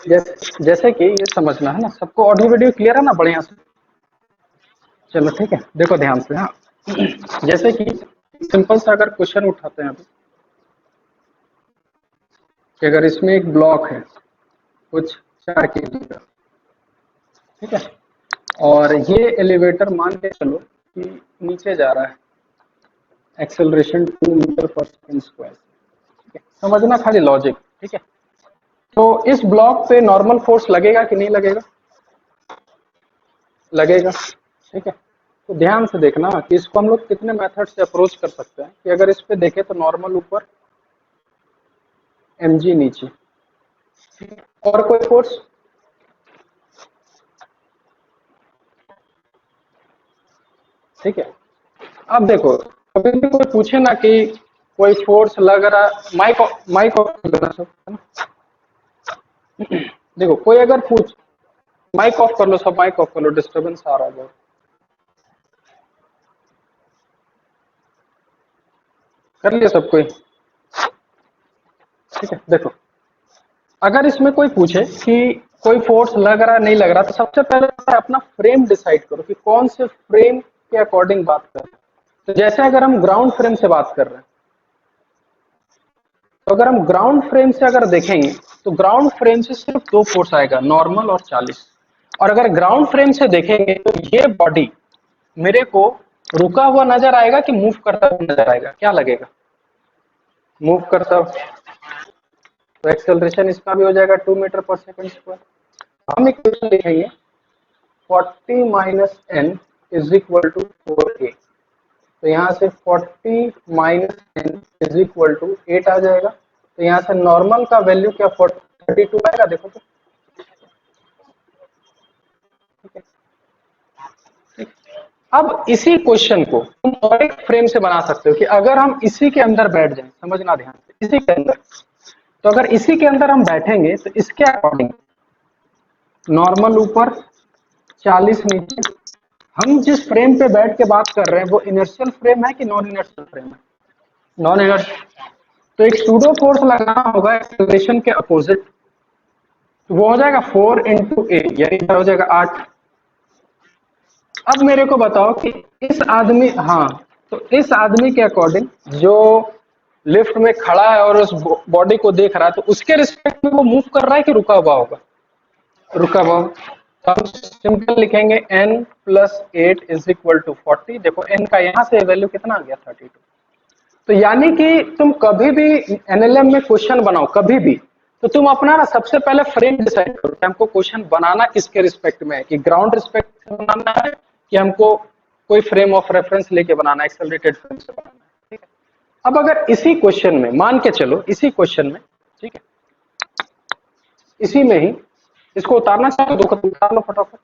जैसे कि ये समझना है ना, सबको ऑडियो वीडियो क्लियर है ना बढ़िया से? चलो ठीक है, देखो ध्यान से। हाँ, जैसे कि सिंपल सा अगर क्वेश्चन उठाते हैं अभी, कि अगर इसमें एक ब्लॉक है कुछ 4 kg का, ठीक है, और ये एलिवेटर मान के चलो कि नीचे जा रहा है, एक्सेलरेशन 2 मीटर पर सेकेंड स्क्वायर, ठीक है, समझना खाली लॉजिक, ठीक है। तो इस ब्लॉक पे नॉर्मल फोर्स लगेगा कि नहीं लगेगा? लगेगा, ठीक है। तो ध्यान से देखना कि इसको हम लोग कितने मेथड से अप्रोच कर सकते हैं, कि अगर इस पे देखें तो नॉर्मल ऊपर, mg नीचे, और कोई फोर्स, ठीक है। अब देखो, कभी भी कोई पूछे ना कि कोई फोर्स लग रहा, माइक ऑफ करना सब, है ना? देखो कोई अगर पूछ, माइक ऑफ कर लो सब, माइक ऑफ कर लो, डिस्टर्बेंस आ रहा है बहुत। कर लिया सब कोई? ठीक है, देखो अगर इसमें कोई पूछे कि कोई फोर्स लग रहा नहीं लग रहा, तो सबसे पहले अपना फ्रेम डिसाइड करो कि कौन से फ्रेम के अकॉर्डिंग बात कर रहे हैं। तो जैसे अगर हम ग्राउंड फ्रेम से बात कर रहे हैं, तो अगर हम ग्राउंड फ्रेम से अगर देखेंगे, तो ग्राउंड फ्रेम से सिर्फ 2 फोर्स आएगा, नॉर्मल और 40। और अगर ग्राउंड फ्रेम से देखेंगे तो ये बॉडी मेरे को रुका हुआ नजर आएगा कि मूव करता हुआ नजर आएगा? क्या लगेगा? मूव करता हुआ। तो एक्सेलरेशन इसका भी हो जाएगा 2 मीटर पर सेकेंड स्क्वायर। हम इक्वेशन लिखेंगे 40 minus n is equal to 4a। तो यहाँ से 40 minus n is equal to 8 आ जाएगा। तो यहाँ से नॉर्मल का वैल्यू क्या 32 आएगा? देखो तो, ठीक है। अब इसी क्वेश्चन को तुम और एक फ्रेम से बना सकते हो, कि अगर हम इसी के अंदर बैठ जाएं, समझना ध्यान से, इसी के अंदर, तो अगर इसी के अंदर हम बैठेंगे तो इसके अकॉर्डिंग नॉर्मल ऊपर, 40 नीचे। हम जिस फ्रेम पे बैठ के बात कर रहे हैं वो इनर्शियल फ्रेम है कि नॉन इनर्शियल फ्रेम है? Non inertial. तो एक सूडो फोर्स लगाना होगा एक्सेलरेशन के अपोजिट, तो वो हो जाएगा 4 × a, यानी क्या हो जाएगा 8। अब मेरे को बताओ कि इस आदमी, हाँ, तो इस आदमी के अकॉर्डिंग जो लिफ्ट में खड़ा है और उस बॉडी को देख रहा है, तो उसके रिस्पेक्ट में वो मूव कर रहा है कि रुका हुआ होगा? रुका हुआ। तो हम सिंपल लिखेंगे n+8 इज इक्वल टू 40। देखो n का यहाँ से वैल्यू कितना आ गया? 32। तो यानी कि तुम कभी भी एनएलएम में क्वेश्चन बनाओ, कभी भी, तो तुम अपना ना सबसे पहले फ्रेम डिसाइड करो कि हमको क्वेश्चन बनाना किसके रिस्पेक्ट में है, कि ग्राउंड रिस्पेक्ट से बनाना है, कि हमको कोई फ्रेम ऑफ रेफरेंस लेके बनाना है, एक्सेलरेटेड फ्रेम से बनाना है, ठीक है। अब अगर इसी क्वेश्चन में मान के चलो, इसी क्वेश्चन में, ठीक है, इसी में ही इसको उतारना चाहो तो उतार लो फटाफट।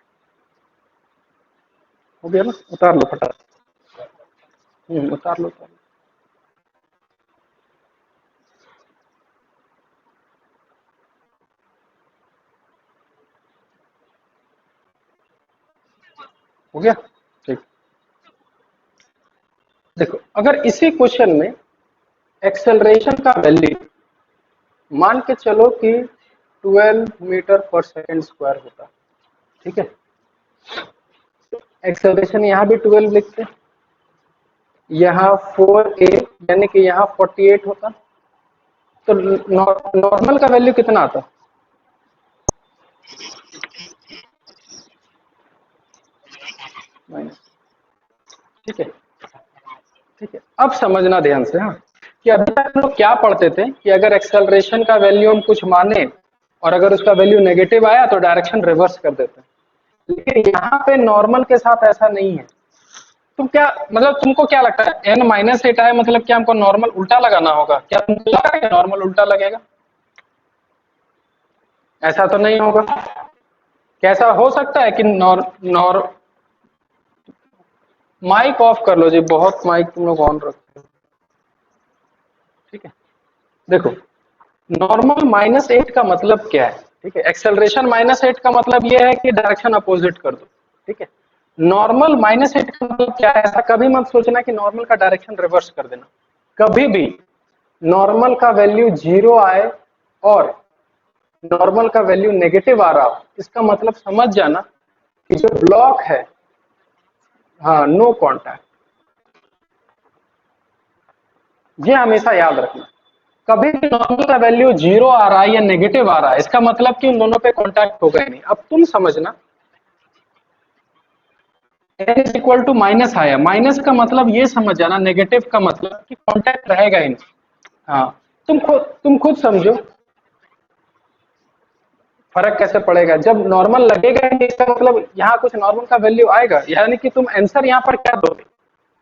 हो गया ना? उतार लो फटाफट। उतार लो, उतार लो। हो गया? ठीक। देखो अगर इसी क्वेश्चन में एक्सेलरेशन का वैल्यू मान के चलो कि 12 मीटर पर सेकेंड स्क्वायर होता, ठीक है, एक्सेलरेशन यहाँ भी 12 लिखते, यहाँ 4a, यानी कि यहाँ 48 होता, तो नॉर्मल का वैल्यू कितना आता? माइनस, ठीक है, ठीक है। अब समझना ध्यान से, हाँ, कि अभी तक हम लोग क्या पढ़ते थे कि अगर एक्सेलरेशन का वैल्यू हम कुछ माने और अगर उसका वैल्यू नेगेटिव आया तो डायरेक्शन रिवर्स कर देते हैं, लेकिन यहाँ पे नॉर्मल के साथ ऐसा नहीं है। तुम क्या मतलब, तुमको क्या लगता है n-8 आए मतलब क्या हमको नॉर्मल उल्टा लगाना होगा? क्या तुमको लगा कि नॉर्मल उल्टा लगेगा? ऐसा तो नहीं होगा। कैसा हो सकता है कि नॉर नॉर माइक ऑफ कर लो जी, बहुत माइक तुम लोग ऑन रखते हो, ठीक है। देखो नॉर्मल -8 का मतलब क्या है? ठीक है, एक्सेलरेशन -8 का मतलब ये है कि डायरेक्शन अपोजिट कर दो, ठीक है। नॉर्मल -8 का मतलब क्या है? ऐसा कभी मत सोचना कि नॉर्मल का डायरेक्शन रिवर्स कर देना, कभी भी। नॉर्मल का वैल्यू 0 आए और नॉर्मल का वैल्यू नेगेटिव आ रहा हो, इसका मतलब समझ जाना कि जो ब्लॉक है, हाँ, नो कांटेक्ट। ये हमेशा याद रखना, कभी भी नॉर्मल का वैल्यू 0 आ रहा है या नेगेटिव आ रहा है, इसका मतलब कि उन दोनों पे कांटेक्ट होगा ही नहीं। अब तुम समझना, n is equal to minus आया, माइनस का मतलब ये समझ जाना, नेगेटिव का मतलब कि कांटेक्ट रहेगा ही नहीं। हाँ, तुम खुद समझो फर्क कैसे पड़ेगा। जब नॉर्मल लगेगा ही नहीं, इसका मतलब यहाँ कुछ नॉर्मल का वैल्यू आएगा, यानी कि तुम आंसर यहाँ पर क्या दोगे,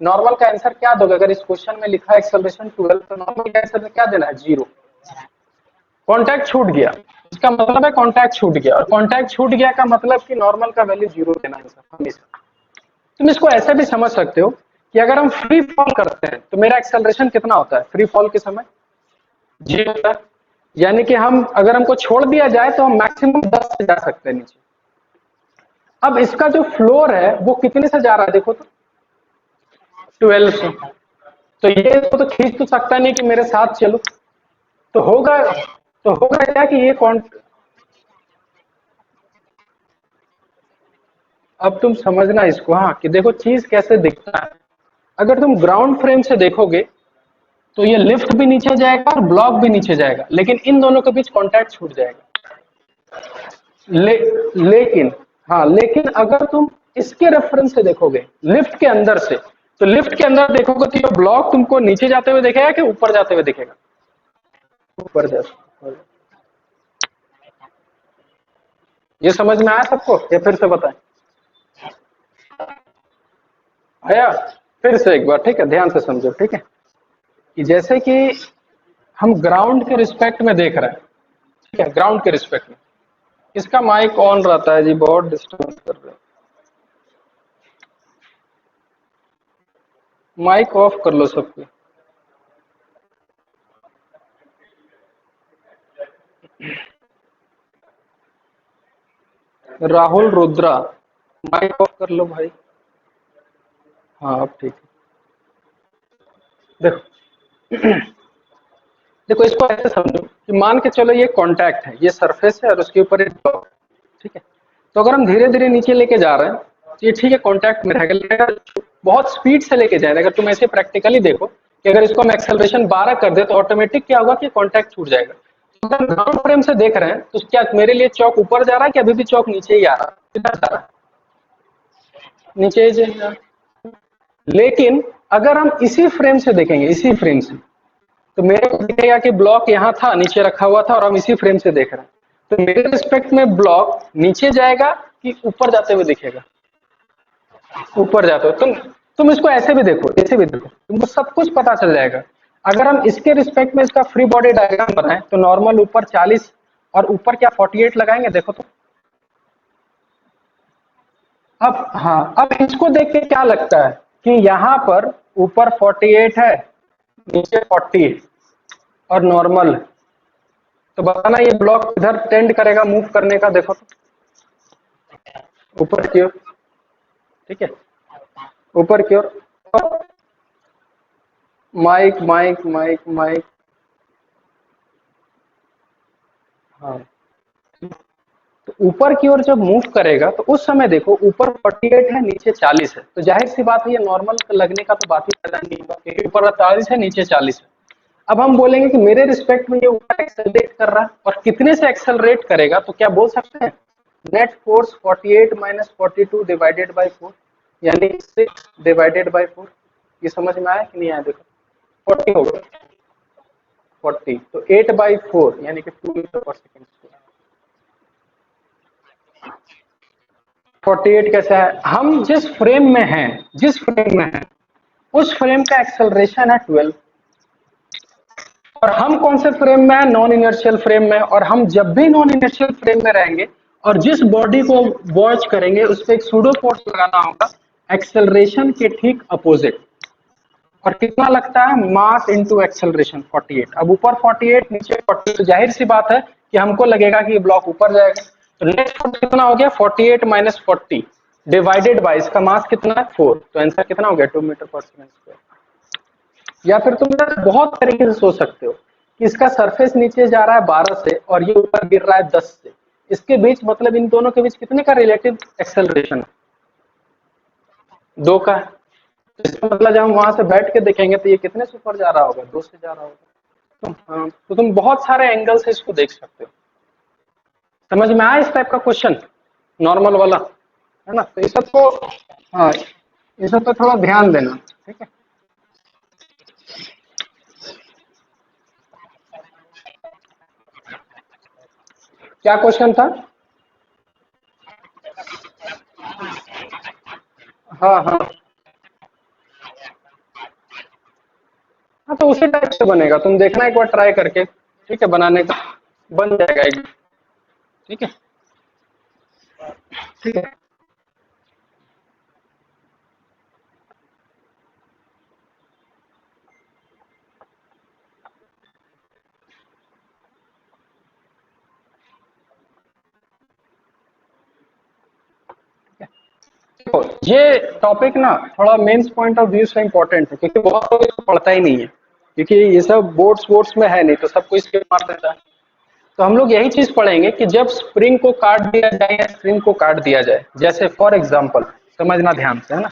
नॉर्मल का आंसर क्या दोगे। अगर इस क्वेश्चन में लिखा है एक्सेलरेशन 12, तो नॉर्मल का आंसर में क्या देना है, 0। कॉन्टैक्ट छूट गया, इसका मतलब है कॉन्टैक्ट छूट गया, और कॉन्टैक्ट छूट गया का मतलब कि नॉर्मल का वैल्यू 0 देना है आंसर हमेशा। तुम इसको ऐसे भी समझ सकते हो कि अगर हम फ्री फॉल करते हैं तो मेरा एक्सेलरेशन कितना होता है फ्री फॉल के समय, 0 होता है। यानी कि हम अगर हमको छोड़ दिया जाए तो हम मैक्सिमम 10 से जा सकते हैं नीचे। अब इसका जो फ्लोर है वो कितने से जा रहा है, देखो तो 12 से। तो ये तो खींच तो सकता नहीं कि मेरे साथ चलो, तो होगा क्या कि ये कौन। अब तुम समझना इसको, हाँ, कि देखो चीज कैसे दिखता है। अगर तुम ग्राउंड फ्रेम से देखोगे तो ये लिफ्ट भी नीचे जाएगा और ब्लॉक भी नीचे जाएगा, लेकिन इन दोनों के बीच कांटेक्ट छूट जाएगा। ले, लेकिन हाँ, लेकिन अगर तुम इसके रेफरेंस से देखोगे लिफ्ट के अंदर से, तो लिफ्ट के अंदर देखोगे तो ये ब्लॉक तुमको नीचे जाते हुए दिखेगा कि ऊपर जाते हुए दिखेगा, ऊपर जाते। ये समझ में आया सबको या फिर से बताएं, आया? फिर से एक बार, ठीक है, ध्यान से समझो, ठीक है, कि जैसे कि हम ग्राउंड के रिस्पेक्ट में देख रहे हैं, ठीक है, ग्राउंड के रिस्पेक्ट में इसका माइक ऑन रहता है जी, बहुत डिस्टर्ब कर रहे हैं, माइक ऑफ कर लो सबके। राहुल रुद्रा, माइक ऑफ कर लो भाई। हाँ, अब ठीक है। देखो देखो इसको ऐसे समझो कि मान के चलो ये कांटेक्ट है, ये सरफेस है और उसके ऊपर एक ब्लॉक, ठीक है। तो अगर हम धीरे धीरे नीचे लेके जा रहे हैं तो ये ठीक है कांटेक्ट में रहेगा, लेकिन अगर बहुत स्पीड से लेके जाए, अगर तुम ऐसे प्रैक्टिकली देखो कि अगर इसको हम एक्सेलरेशन 12 कर दे तो ऑटोमेटिक क्या होगा कि कांटेक्ट छूट जाएगा। तो अगर ग्राउंड फ्रेम से देख रहे हैं तो क्या मेरे लिए चौक ऊपर जा रहा है कि अभी भी चौक नीचे ही आ रहा है, किधर जा रहा है, नीचे ही जा रहा है। लेकिन अगर हम इसी फ्रेम से देखेंगे, इसी फ्रेम से, तो मेरे को दिखेगा कि ब्लॉक यहाँ था, नीचे रखा हुआ था, और हम इसी फ्रेम से देख रहे हैं, तो मेरे रिस्पेक्ट में ब्लॉक नीचे जाएगा कि ऊपर जाते हुए दिखेगा, ऊपर जाते हुए। तुम इसको ऐसे भी देखो, ऐसे भी देखो, तुमको सब कुछ पता चल जाएगा। अगर हम इसके रिस्पेक्ट में इसका फ्री बॉडी डायग्राम बनाएं तो नॉर्मल ऊपर 40 और ऊपर क्या 48 लगाएंगे, देखो तो। अब हाँ, अब इसको देख के क्या लगता है कि यहाँ पर ऊपर 48 है, नीचे 40 है और नॉर्मल है, तो बताना ये ब्लॉक इधर टेंड करेगा मूव करने का, देखो तो, ऊपर की ओर, ठीक है, ऊपर की ओर। माइक माइक माइक माइक, हाँ, तो ऊपर की ओर जब मूव करेगा तो उस समय देखो ऊपर 48 है, नीचे 40 है, तो जाहिर सी बात है ये नॉर्मल लगने का तो बात ही पैदा नहीं होगा, क्योंकि ऊपर 40 है, नीचे 40 है। अब हम बोलेंगे कि मेरे रिस्पेक्ट में ये ऊपर एक्सेलरेट कर रहा है, और कितने से एक्सेलरेट करेगा, तो क्या बोल सकते हैं net force 48 minus 42 divided by 4, यानी 6 डिवाइडेड बाई 4। ये समझ में आया कि नहीं आया, देखो 40 होगा, 40 तो 8/4 यानी कि 2 मीटर पर सेकेंड स्क्वायर। 48 कैसा है, हम जिस फ्रेम में हैं, जिस फ्रेम में हैं उस फ्रेम का एक्सेलरेशन है 12, और हम कौन से फ्रेम में है, नॉन इनर्शियल फ्रेम में, और हम जब भी नॉन इनर्शियल फ्रेम में रहेंगे और जिस बॉडी को वॉच करेंगे उस पर एक सूडो फोर्स लगाना होगा एक्सेलरेशन के ठीक अपोजिट, और कितना लगता है, मास इंटू एक्सेलरेशन 48। अब ऊपर 48 नीचे 40, तो जाहिर सी बात है कि हमको लगेगा कि ये ब्लॉक ऊपर जाएगा, तो नेट फोर्स कितना हो गया 48 माइनस 40 डिवाइडेड बाई इसका मास कितना है 4, तो आंसर कितना हो गया 2 मीटर पर सेकेंड स्क्वायर। या फिर तुम बहुत तरीके से सोच सकते हो कि इसका सरफेस नीचे जा रहा है 12 से और ये ऊपर गिर रहा है 10 से, इसके बीच मतलब इन दोनों के बीच कितने का रिलेटिव एक्सेलरेशन है? 2 का है। तो इसका मतलब जब हम वहां से बैठ के देखेंगे तो ये कितने से ऊपर जा रहा होगा? 2 से जा रहा होगा। हाँ, तो तुम बहुत सारे एंगल से इसको देख सकते हो। समझ में आया इस टाइप का क्वेश्चन, नॉर्मल वाला, है ना? तो इस सब को, हाँ, इस सब पे थोड़ा ध्यान देना, ठीक है? क्या क्वेश्चन था? हाँ हाँ हाँ, तो उसी टाइप से बनेगा, तुम देखना एक बार ट्राई करके, ठीक है? बनाने का बन जाएगा एक, ठीक है? ठीक है। देखो, ये टॉपिक ना थोड़ा मेंस पॉइंट ऑफ व्यू से इम्पोर्टेंट है, क्योंकि बहुत लोग इसको पढ़ता ही नहीं है, क्योंकि ये सब बोर्ड्स वोर्ड्स में है नहीं, तो सब कोई स्किप मार देता है। तो हम लोग यही चीज पढ़ेंगे कि जब स्प्रिंग को काट दिया जाए या स्प्रिंग को काट दिया जाए, जैसे फॉर एग्जांपल, समझना ध्यान से, है ना?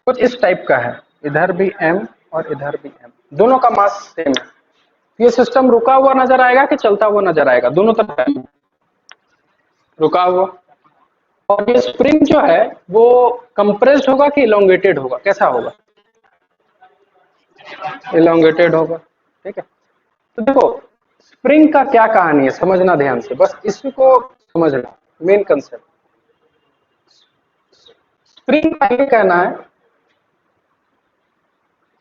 कुछ इस टाइप का है, इधर भी m और इधर भी m, दोनों का मास सेम है। ये सिस्टम रुका हुआ नजर आएगा कि चलता हुआ नजर आएगा? दोनों तरफ है, रुका हुआ। और ये स्प्रिंग जो है वो कंप्रेस्ड होगा कि इलोंगेटेड होगा, कैसा होगा? इलोंगेटेड होगा, ठीक है? तो देखो, स्प्रिंग का क्या कहानी है, समझना ध्यान से, बस इसको समझना, मेन कंसेप्ट। स्प्रिंग का ये कहना है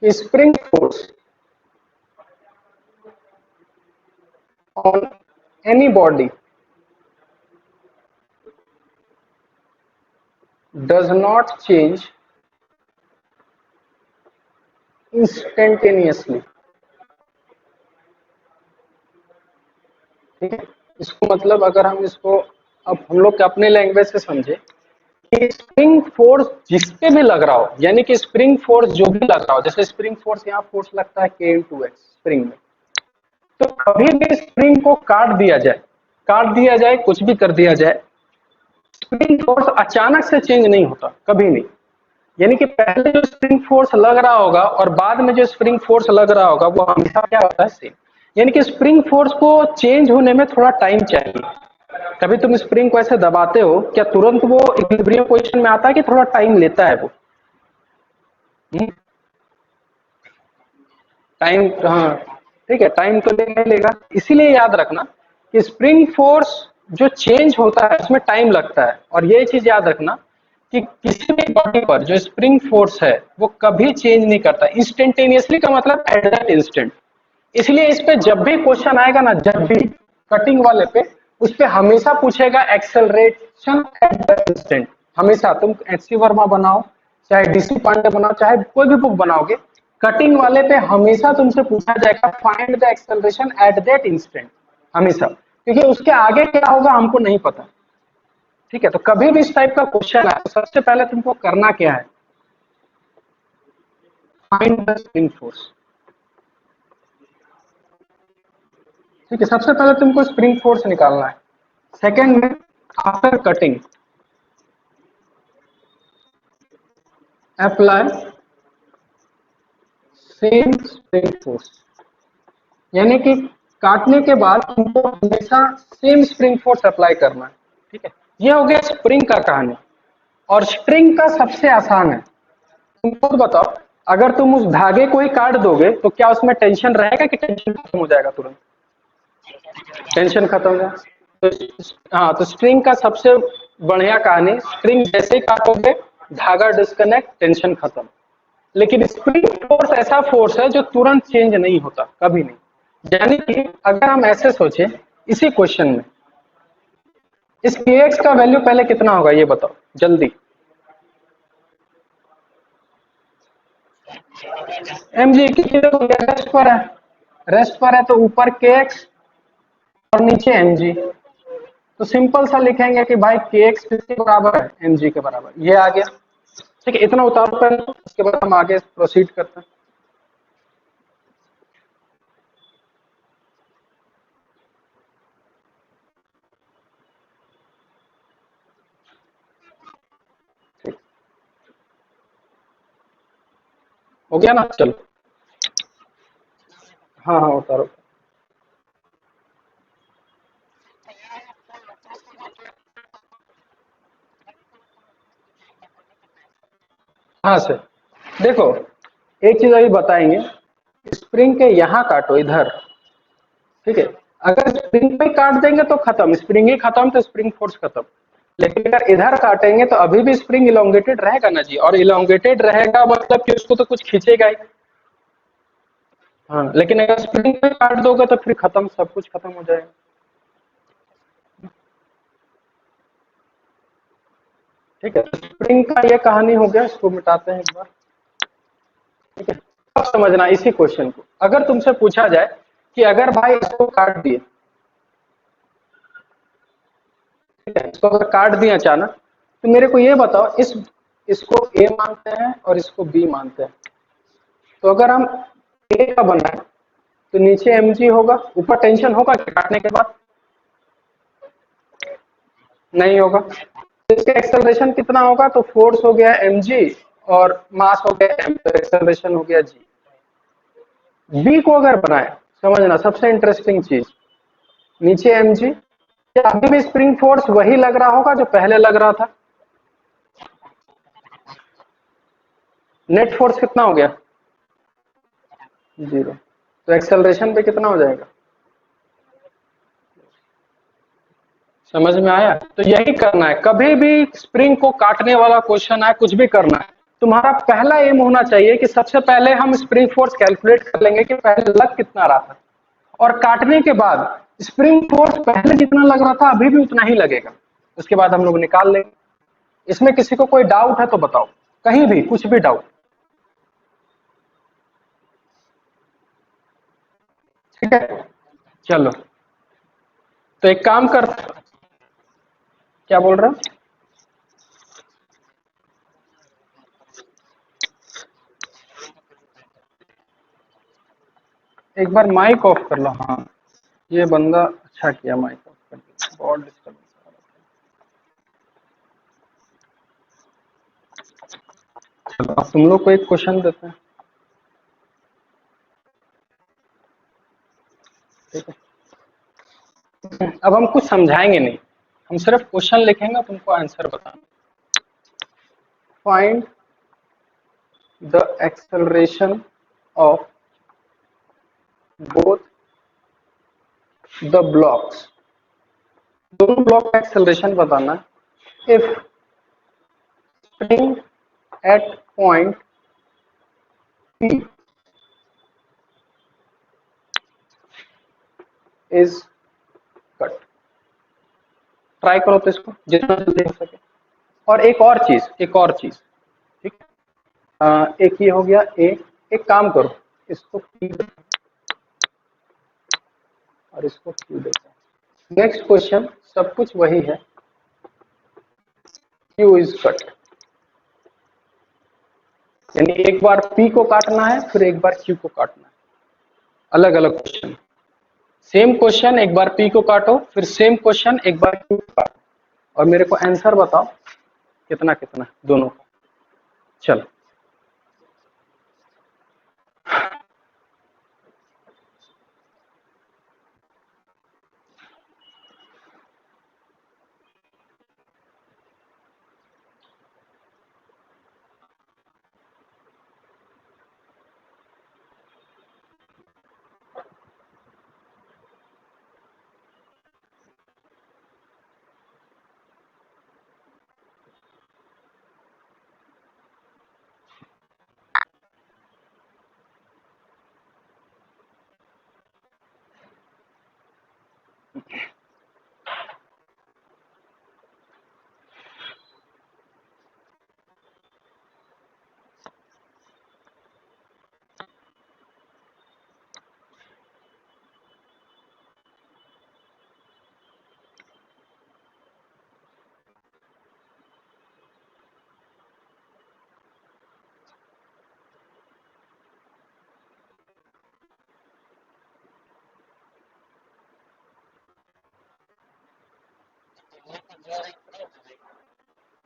कि spring force on any body does not change instantaneously, ठीक है? इसको मतलब अगर हम इसको अब हम लोग के अपने लैंग्वेज से समझे कि स्प्रिंग फोर्स जिस पे भी लग रहा हो, यानी कि स्प्रिंग फोर्स जो भी लग रहा हो, जैसे स्प्रिंग फोर्स यहाँ फोर्स लगता है K/X स्प्रिंग में, तो कभी भी स्प्रिंग को काट दिया जाए, कुछ भी कर दिया जाए, स्प्रिंग फोर्स अचानक से चेंज नहीं होता, कभी नहीं। यानी कि पहले जो स्प्रिंग फोर्स लग रहा होगा और बाद में जो स्प्रिंग फोर्स लग रहा होगा वो हमेशा क्या होता है? सेम। यानी कि स्प्रिंग फोर्स को चेंज होने में थोड़ा टाइम चाहिए। कभी तुम स्प्रिंग को ऐसे दबाते हो, क्या तुरंत वो इक्विलिब्रियम पोजीशन में आता है कि थोड़ा टाइम लेता है वो? टाइम, हाँ, ठीक है, टाइम तो लेगा। इसीलिए याद रखना कि स्प्रिंग फोर्स जो चेंज होता है उसमें टाइम लगता है, और ये चीज याद रखना कि किसी भी बॉडी पर जो स्प्रिंग फोर्स है वो कभी चेंज नहीं करता इंस्टेंटेनियसली, का मतलब एट दैट इंस्टेंट। इसलिए इस पे जब भी क्वेश्चन आएगा ना, जब भी कटिंग वाले पे, उस पे हमेशा पूछेगा एक्सेलरेशन एट दैट इंस्टेंट। हमेशा तुम एचसी वर्मा बनाओ, चाहे डीसी पांडे बनाओ, चाहे कोई भी बुक बनाओगे, कटिंग वाले पे हमेशा तुमसे पूछा जाएगा find the acceleration at that instant, हमेशा, क्योंकि उसके आगे क्या होगा हमको नहीं पता। ठीक है? तो कभी भी इस टाइप का क्वेश्चन है तो सबसे पहले तुमको करना क्या है? Find the spring force. ठीक है, सबसे पहले तुमको स्प्रिंग फोर्स निकालना है। सेकेंड में, after cutting apply same spring force, यानी कि काटने के बाद तुमको हमेशा सेम स्प्रिंग फोर्स अप्लाई करना है। ठीक है? ये हो गया स्प्रिंग का कहानी। और स्प्रिंग का सबसे आसान है, तुम खुद बताओ, अगर तुम उस धागे को ही काट दोगे तो क्या उसमें टेंशन रहेगा कि टेंशन खत्म हो जाएगा तुरंत? टेंशन खत्म हो जाएगा। तो हाँ, तो स्प्रिंग का सबसे बढ़िया कहानी, स्प्रिंग जैसे ही काटोगे धागा डिस्कनेक्ट, टेंशन खत्म। लेकिन स्प्रिंग फोर्स ऐसा फोर्स है जो तुरंत चेंज नहीं होता, कभी नहीं। यानी कि अगर हम ऐसे सोचे इसी क्वेश्चन में, इस kx का वैल्यू पहले कितना होगा ये बताओ जल्दी? mg, क्योंकि देखो रेस्ट पर है, रेस्ट पर है तो ऊपर kx और नीचे mg। तो सिंपल सा लिखेंगे कि भाई के एक्स किसके बराबर है, एम जी के बराबर, ये आ गया। ठीक है, इतना उतारो पेन, उसके बाद हम आगे प्रोसीड करते हैं। ठीक, हो गया ना, चलो। हाँ हाँ उतारो। हाँ सर, देखो एक चीज अभी बताएंगे, स्प्रिंग के यहाँ काटो इधर, ठीक है। अगर स्प्रिंग पे काट देंगे तो खत्म, स्प्रिंग ही खत्म तो स्प्रिंग फोर्स खत्म। लेकिन अगर इधर काटेंगे तो अभी भी स्प्रिंग इलोंगेटेड रहेगा ना जी, और इलोंगेटेड रहेगा मतलब कि उसको तो कुछ खींचेगा ही। हाँ, लेकिन अगर स्प्रिंग पे काट दोगे तो फिर खत्म, सब कुछ खत्म हो जाएगा। ठीक है, स्प्रिंग का ये कहानी हो गया, इसको मिटाते हैं एक बार। ठीक है, अब समझना इसी क्वेश्चन को, अगर तुमसे पूछा जाए कि अगर भाई इसको काट दिए, ठीक है, इसको अगर काट दिया अचानक, तो मेरे को ये बताओ, इसको ए मानते हैं और इसको बी मानते हैं, तो अगर हम ए का बनाए तो नीचे एम जी होगा, ऊपर टेंशन होगा क्या काटने के बाद? नहीं होगा। तो इसका एक्सेलरेशन कितना होगा, तो फोर्स हो गया एम जी और मास हो गया एम, तो एक्सेलरेशन हो गया जी। बी को अगर बनाए, समझना सबसे इंटरेस्टिंग चीज, नीचे एम जी, अभी भी स्प्रिंग फोर्स वही लग रहा होगा जो पहले लग रहा था। नेट फोर्स कितना हो गया, जीरो। तो एक्सेलरेशन पे कितना हो जाएगा, समझ में आया? तो यही करना है, कभी भी स्प्रिंग को काटने वाला क्वेश्चन आए, कुछ भी करना है, तुम्हारा पहला एम होना चाहिए कि सबसे पहले हम स्प्रिंग फोर्स कैलकुलेट कर लेंगे कि पहले लग कितना रहा था, और काटने के बाद स्प्रिंग फोर्स पहले जितना लग रहा था अभी भी उतना ही लगेगा, उसके बाद हम लोग निकाल लेंगे। इसमें किसी को कोई डाउट है तो बताओ, कहीं भी कुछ भी डाउट? ठीक है, चलो, तो एक काम कर, क्या बोल रहे हो? एक बार माइक ऑफ कर लो। हाँ, ये बंदा अच्छा किया माइक ऑफ कर दिया, बहुत डिस्टर्ब। चलो अब तुम लोग को एक क्वेश्चन देते हैं। ठीक है, अब हम कुछ समझाएंगे नहीं, हम सिर्फ क्वेश्चन लिखेंगे, तुमको आंसर बताना। Find the acceleration of both the blocks, दोनों ब्लॉक का एक्सेलरेशन बताना। If spring at point P is cut, try करो तो इसको जितना जल्दी हो सके। और एक और चीज, ठीक है, एक ये हो गया ए, एक काम करो, इसको P और इसको Q देते हैं। नेक्स्ट क्वेश्चन सब कुछ वही है, Q इज कट, यानी एक बार P को काटना है, फिर एक बार Q को काटना है, अलग अलग क्वेश्चन। सेम क्वेश्चन एक बार P को काटो, फिर सेम क्वेश्चन एक बार Q को काटो, और मेरे को आंसर बताओ कितना कितना दोनों का। चलो,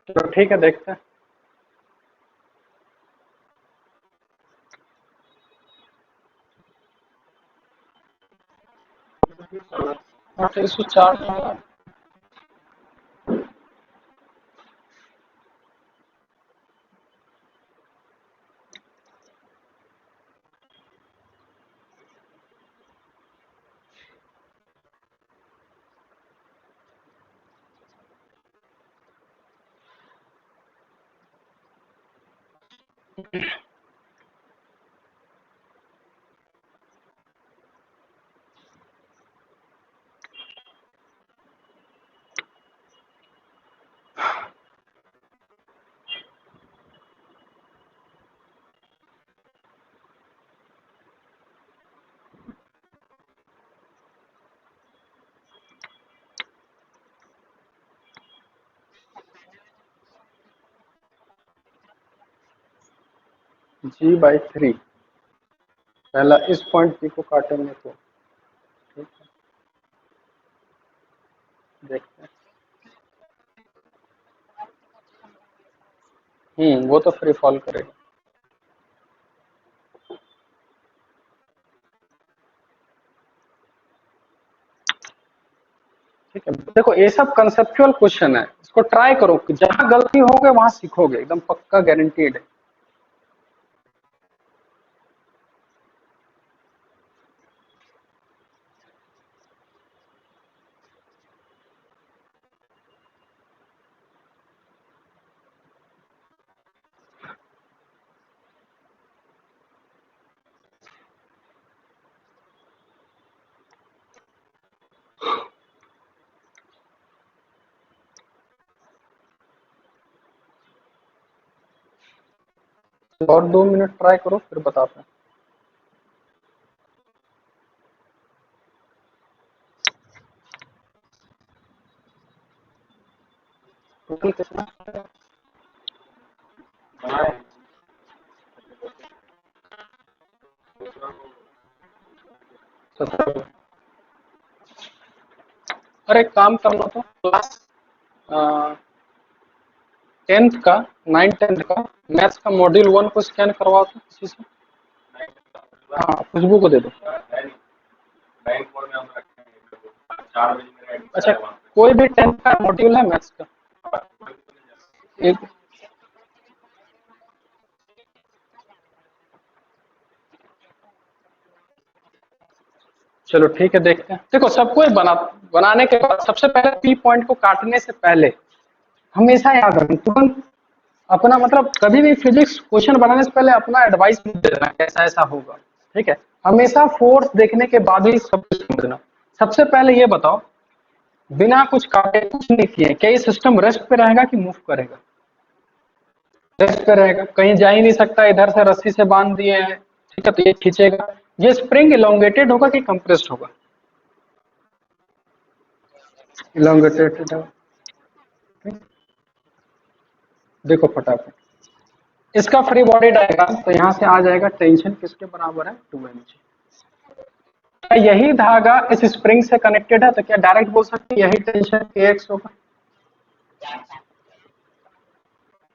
चलो ठीक है, देखते हैं। हाँ, 304। G/3 पहला इस पॉइंट P को काटेंगे तो ठीक है, देखते हैं। वो तो फ्री फॉल करेगा। ठीक है, देखो ये सब कंसेप्चुअल क्वेश्चन है, इसको ट्राई करो, जहां गलती होगे वहां सीखोगे, एकदम पक्का गारंटीड है। और 2 मिनट ट्राई करो, फिर बताते हैं। टोटल कितना? 17। अरे एक काम करना, तो क्लास 10th का, 9th 10th का मैथ्स का मॉड्यूल 1 को स्कैन करवाओ तो किसी से। हाँ, खुशबू को दे दो। अच्छा, कोई भी 10th का मॉड्यूल है मैथ्स का? एक, चलो ठीक है, देखते हैं। देखो सबको बनाने के बाद सबसे पहले पी पॉइंट को काटने से पहले हमेशा याद रखें, तुरंत अपना मतलब कभी भी फिजिक्स क्वेश्चन बनाने से पहले अपना एडवाइस नहीं देना कैसा ऐसा होगा। ठीक है, हमेशा फोर्स देखने के बाद ही सब कुछ समझना। सबसे पहले ये बताओ, बिना कुछ काटे कुछ नहीं किए, क्या ये सिस्टम रेस्ट पे रहेगा कि मूव करेगा? रेस्ट पे रहेगा, कहीं जा ही नहीं सकता, इधर से रस्सी से बांध दिए हैं। ठीक है, तो ये खींचेगा। ये स्प्रिंग इलोंगेटेड होगा कि कंप्रेस्ड होगा? इलोंगेटेड है। देखो फटाफट, इसका फ्री बॉडी डायग्राम तो यहाँ से आ जाएगा। टेंशन किसके बराबर है? 2 mg। क्या यही धागा इस स्प्रिंग से कनेक्टेड है? तो क्या डायरेक्ट बोल सकते हैं यही टेंशन kx होगा?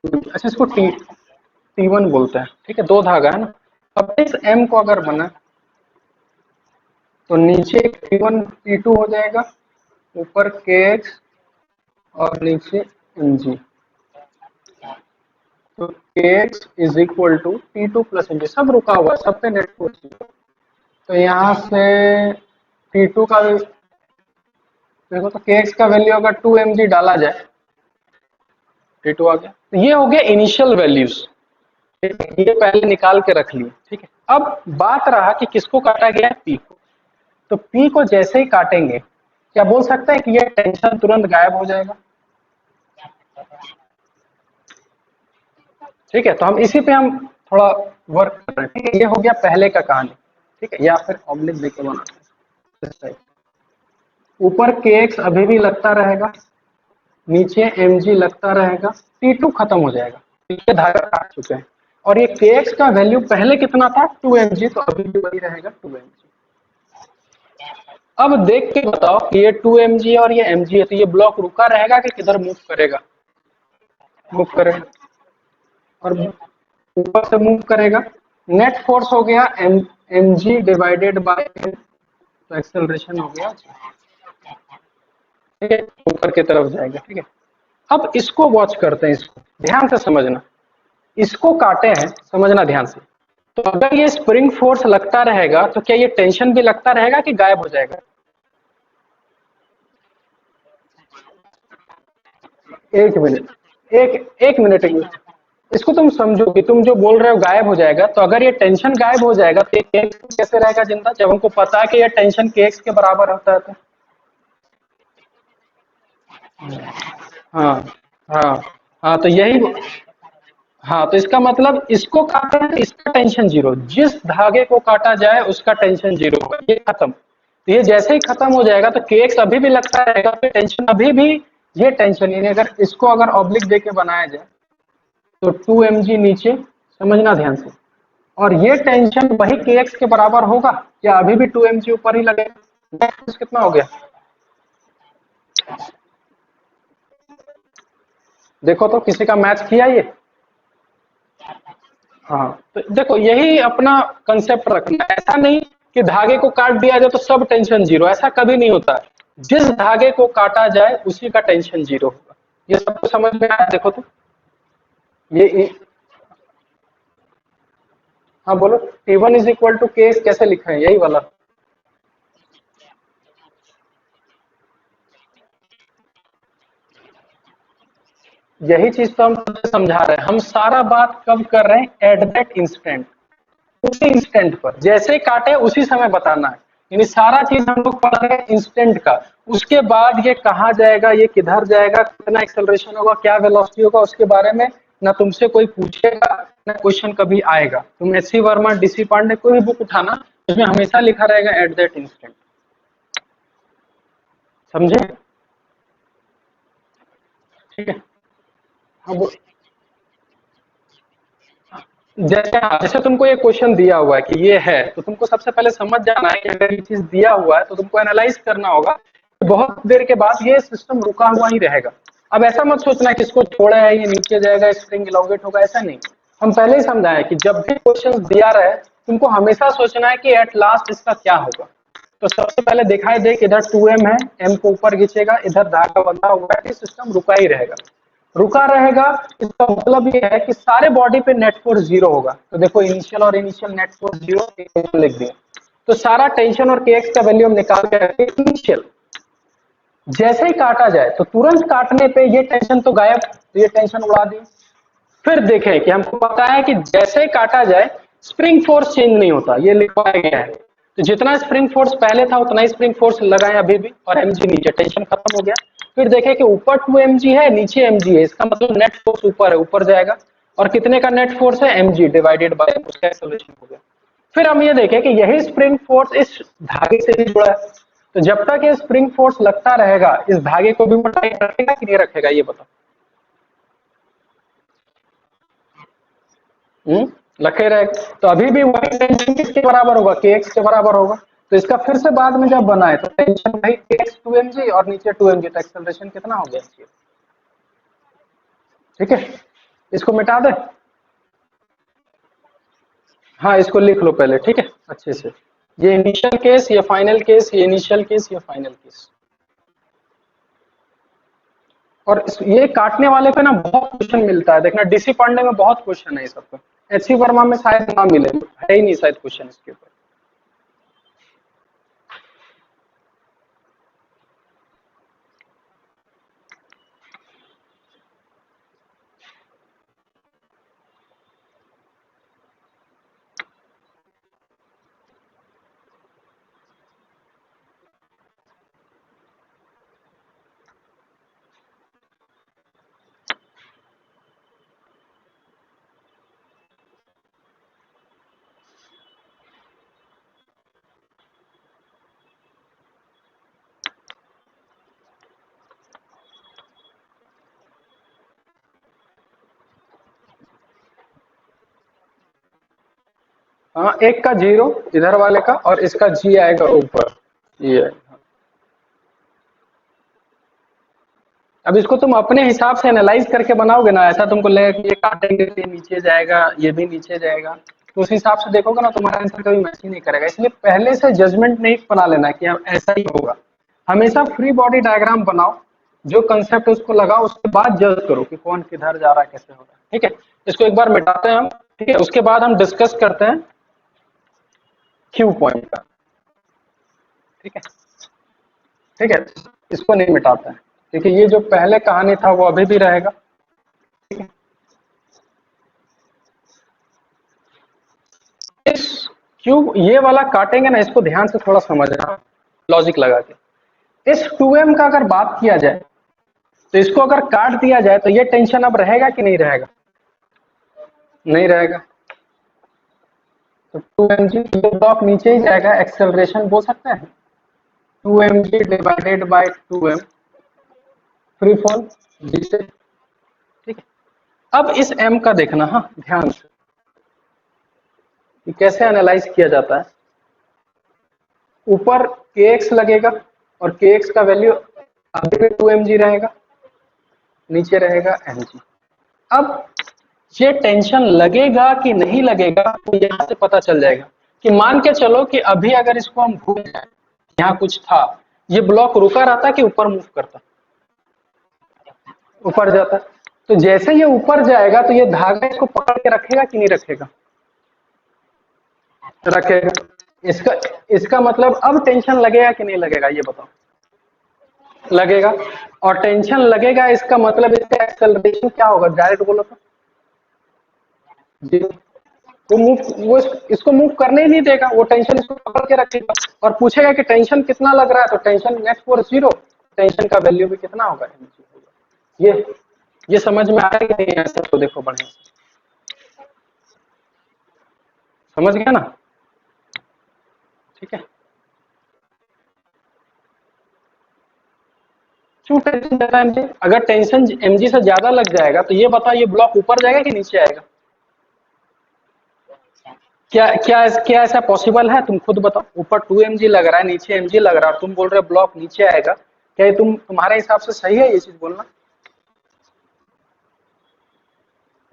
अच्छा, इसको T1 बोलते हैं। ठीक है, दो धागा है ना। अब इस M को अगर बना तो नीचे T1 T2 हो जाएगा, ऊपर kx और नीचे mg। तो kx is equal to T2 plus mg। सब रुका हुआ, सब पे नेट फोर्स। तो यहाँ से T2 का देखो, तो kx का वैल्यू अगर 2 mg डाला जाए, T2 आ गया। तो ये हो गया इनिशियल वैल्यूज, ये पहले निकाल के रख लिए। ठीक है, अब बात रहा कि किसको काटा गया है? पी को। तो पी को जैसे ही काटेंगे, क्या बोल सकते हैं कि ये टेंशन तुरंत गायब हो जाएगा? ठीक है, तो हम इसी पे हम थोड़ा वर्क कर रहे हैं। ठीक है, ये हो गया पहले का कहानी। ठीक है, या फिर ऑब्लिक देके बनाते हैं। ऊपर के एक्स अभी भी लगता रहेगा, नीचे एम जी लगता रहेगा, T2 खत्म हो जाएगा, पीछे धागा काट चुके हैं। और ये के एक्स का वैल्यू पहले कितना था? 2 mg, तो अभी भी वही रहेगा 2 mg। अब देख के बताओ कि ये 2 mg है और ये mg है, तो ये ब्लॉक रुका रहेगा कि किधर मूव करेगा? मूव करेगा, और ऊपर से मूव करेगा। नेट फोर्स हो गया एम जी डिवाइडेड बाय, तो एक्सेलरेशन हो गया, ठीक है, ऊपर की तरफ जाएगा, ठीक है। अब इसको वॉच करते हैं, इसको ध्यान से समझना, इसको काटे हैं, समझना ध्यान से। तो अगर ये स्प्रिंग फोर्स लगता रहेगा तो क्या ये टेंशन भी लगता रहेगा कि गायब हो जाएगा? एक मिनट, एक मिनट, एक मिनट, इसको तुम समझो कि तुम जो बोल रहे हो गायब हो जाएगा, तो अगर ये टेंशन गायब हो जाएगा तो ये केएक्स कैसे रहेगा जिंदा, जब हमको पता है कि ये टेंशन केएक्स के बराबर होता है तो। हाँ, हाँ, हाँ, तो यही, हाँ, तो इसका मतलब इसको काटा है तो इसका टेंशन जीरो, जिस धागे को काटा जाए उसका टेंशन जीरो होगा, ये खत्म। तो ये जैसे ही खत्म हो जाएगा तो केएक्स अभी भी लगता रहेगा, तो टेंशन अभी भी, ये टेंशन, यानी अगर इसको अगर ऑब्लिक देके बनाया जाए तो 2 mg नीचे, समझना ध्यान से, और ये टेंशन वही केएक्स के बराबर होगा, या अभी भी 2 mg ऊपर ही लगेगा? कितना हो गया देखो तो, किसी का मैच किया ये? हाँ, तो देखो यही अपना कंसेप्ट रखना, ऐसा नहीं कि धागे को काट दिया जाए तो सब टेंशन जीरो, ऐसा कभी नहीं होता है। जिस धागे को काटा जाए उसी का टेंशन जीरो होगा। ये सबको समझ में आया? देखो तो ये, हाँ बोलो, T1 इज इक्वल टू के कैसे लिखा है, यही वाला? यही चीज तो हम तुझे समझा रहे हैं, हम सारा बात कब कर रहे हैं? एट दैट इंस्टेंट, उसी इंस्टेंट पर जैसे काटे उसी समय बताना है, यानी सारा चीज हम लोग पढ़ रहे हैं इंस्टेंट का। उसके बाद ये कहाँ जाएगा, ये किधर जाएगा, कितना एक्सेलरेशन होगा, क्या वेलोसिटी होगा, उसके बारे में ना तुमसे कोई पूछेगा, ना क्वेश्चन कभी आएगा। तुम S C Verma, DC Pandey, कोई भी बुक उठाना, उसमें हमेशा लिखा रहेगा एट दैट इंस्टेंट। समझे? ठीक है। अब जैसे तुमको ये क्वेश्चन दिया हुआ है कि ये है, तो तुमको सबसे पहले समझ जाना है कि अगर ये चीज दिया हुआ है तो तुमको एनालाइज करना होगा। बहुत देर के बाद ये सिस्टम रुका हुआ ही रहेगा। अब ऐसा मत सोचना कि इसको छोड़ा है ये नीचे जाएगा, स्प्रिंग इलॉन्गेट होगा, ऐसा नहीं। हम पहले ही समझाए कि जब भी क्वेश्चन दिया रहे, तुमको हमेशा सोचना है कि एट लास्ट इसका क्या होगा। तो सबसे पहले दिखाई दे कि इधर 2m है, m को ऊपर खींचेगा, इधर धागा बंधा हुआ है, सिस्टम रुका ही रहेगा। रुका रहेगा, इसका मतलब ये है कि सारे बॉडी पे नेट फोर्स जीरो होगा। तो देखो इनिशियल और इनिशियल नेट फोर्स जीरो लिख दिया। तो सारा टेंशन और के एक्स का वैल्यू हम निकाल के रखें इनिशियल। जैसे ही काटा जाए तो तुरंत काटने पे ये टेंशन तो गायब, तो ये टेंशन उड़ा दी। फिर देखें कि हमको पता है कि जैसे ही काटा जाए स्प्रिंग फोर्स चेंज नहीं होता, ये लिखवाया गया है। तो जितना स्प्रिंग फोर्स पहले था उतना ही स्प्रिंग फोर्स लगाए अभी भी, और एमजी नीचे, टेंशन खत्म हो गया। फिर देखें कि ऊपर 2 mg है, नीचे mg है, इसका मतलब नेट फोर्स ऊपर है, ऊपर जाएगा। और कितने का नेट फोर्स है? mg डिवाइडेड बाय उसका एक्सेलरेशन हो गया। फिर हम ये देखें कि यही स्प्रिंग फोर्स इस धागे से भी जुड़ा है। तो जब तक ये स्प्रिंग फोर्स लगता रहेगा, इस धागे को भी मोटाई रखेगा कि नहीं रखेगा, ये बताओ। लखे रहेगा, तो अभी भी वही टेंशन किसके बराबर होगा? के एक्स के बराबर होगा। तो इसका फिर से बाद में जब बनाए तो टेंशन भाई के एक्स 2 mg और नीचे 2 mg, तो एक्सेलरेशन कितना हो गया? ठीक है, इसको मिटा दे। हाँ, इसको लिख लो पहले, ठीक है, अच्छे से। ये इनिशियल केस, ये फाइनल केस, ये इनिशियल केस, ये फाइनल केस। और ये काटने वाले पे ना बहुत क्वेश्चन मिलता है, देखना डीसी पांडे में बहुत क्वेश्चन है इस सब पे। एच सी वर्मा में शायद ना मिले, है ही नहीं शायद क्वेश्चन इसके ऊपर। हाँ, एक का जीरो इधर वाले का, और इसका जी आएगा ऊपर, ये अब इसको तुम अपने हिसाब से एनालाइज करके बनाओगे ना, ऐसा तुमको लगेगा कि ये काटेंगे तो ये नीचे जाएगा, ये भी नीचे जाएगा, तो उस हिसाब से देखोगे ना, तुम्हारा आंसर कभी मैच ही नहीं करेगा। इसलिए पहले से जजमेंट नहीं बना लेना कि अब ऐसा ही होगा। हमेशा फ्री बॉडी डायग्राम बनाओ, जो कंसेप्ट उसको लगाओ, उसके बाद जज करो कि कौन किधर जा रहा है, कैसे हो रहा है। ठीक है, इसको एक बार मिटाते हैं हम। ठीक है, उसके बाद हम डिस्कस करते हैं क्यू पॉइंट का। ठीक है, ठीक है, इसको नहीं मिटाते हैं क्योंकि ये जो पहले कहानी था वो अभी भी रहेगा। ठीक है, इस क्यूब ये वाला काटेंगे ना, इसको ध्यान से थोड़ा समझना, लॉजिक लगा के। इस 2m का अगर बात किया जाए तो इसको अगर काट दिया जाए तो ये टेंशन अब रहेगा कि नहीं रहेगा? नहीं रहेगा। तो 2mg ये ब्लॉक नीचे ही जाएगा, एक्सेलरेशन बोल सकते हैं 2mg divided by 2m free fall जिससे। ठीक है, अब इस m का देखना, हाँ ध्यान से, कि कैसे एनालाइज किया जाता है। ऊपर kx लगेगा और kx का वैल्यू अभी भी 2mg रहेगा, नीचे रहेगा mg। अब ये टेंशन लगेगा कि नहीं लगेगा, तो यहां से पता चल जाएगा कि मान के चलो कि अभी अगर इसको हम भूल जाए, यहाँ कुछ था, ये ब्लॉक रुका रहता कि ऊपर मूव करता? ऊपर जाता। तो जैसे ये ऊपर जाएगा तो ये धागा इसको पकड़ के रखेगा कि नहीं रखेगा? रखेगा। इसका इसका मतलब अब टेंशन लगेगा कि नहीं लगेगा, ये बताओ? लगेगा। और टेंशन लगेगा, इसका मतलब इसका एक्सेलरेशन क्या होगा, डायरेक्ट बोलो तो? जी, वो मूव, वो इसको मूव करने ही नहीं देगा, वो टेंशन इसको पकड़ के रखेगा और पूछेगा कि टेंशन कितना लग रहा है, तो टेंशन नेट फॉर 0, टेंशन का वैल्यू भी कितना होगा, ये समझ में आ रहा है कि नहीं? ऐसा तो देखो बढ़िया समझ गया ना। ठीक है, क्यों टेंशन देता है एमजी? अगर टेंशन एमजी से ज्यादा लग जाएगा तो ये बताओ, ये ब्लॉक ऊपर जाएगा कि नीचे आएगा? क्या ऐसा पॉसिबल है? तुम खुद बताओ, ऊपर 2mg लग रहा है, नीचे mg लग रहा है, और तुम बोल रहे हो ब्लॉक नीचे आएगा। क्या ये तुम्हारे हिसाब से सही है ये चीज बोलना?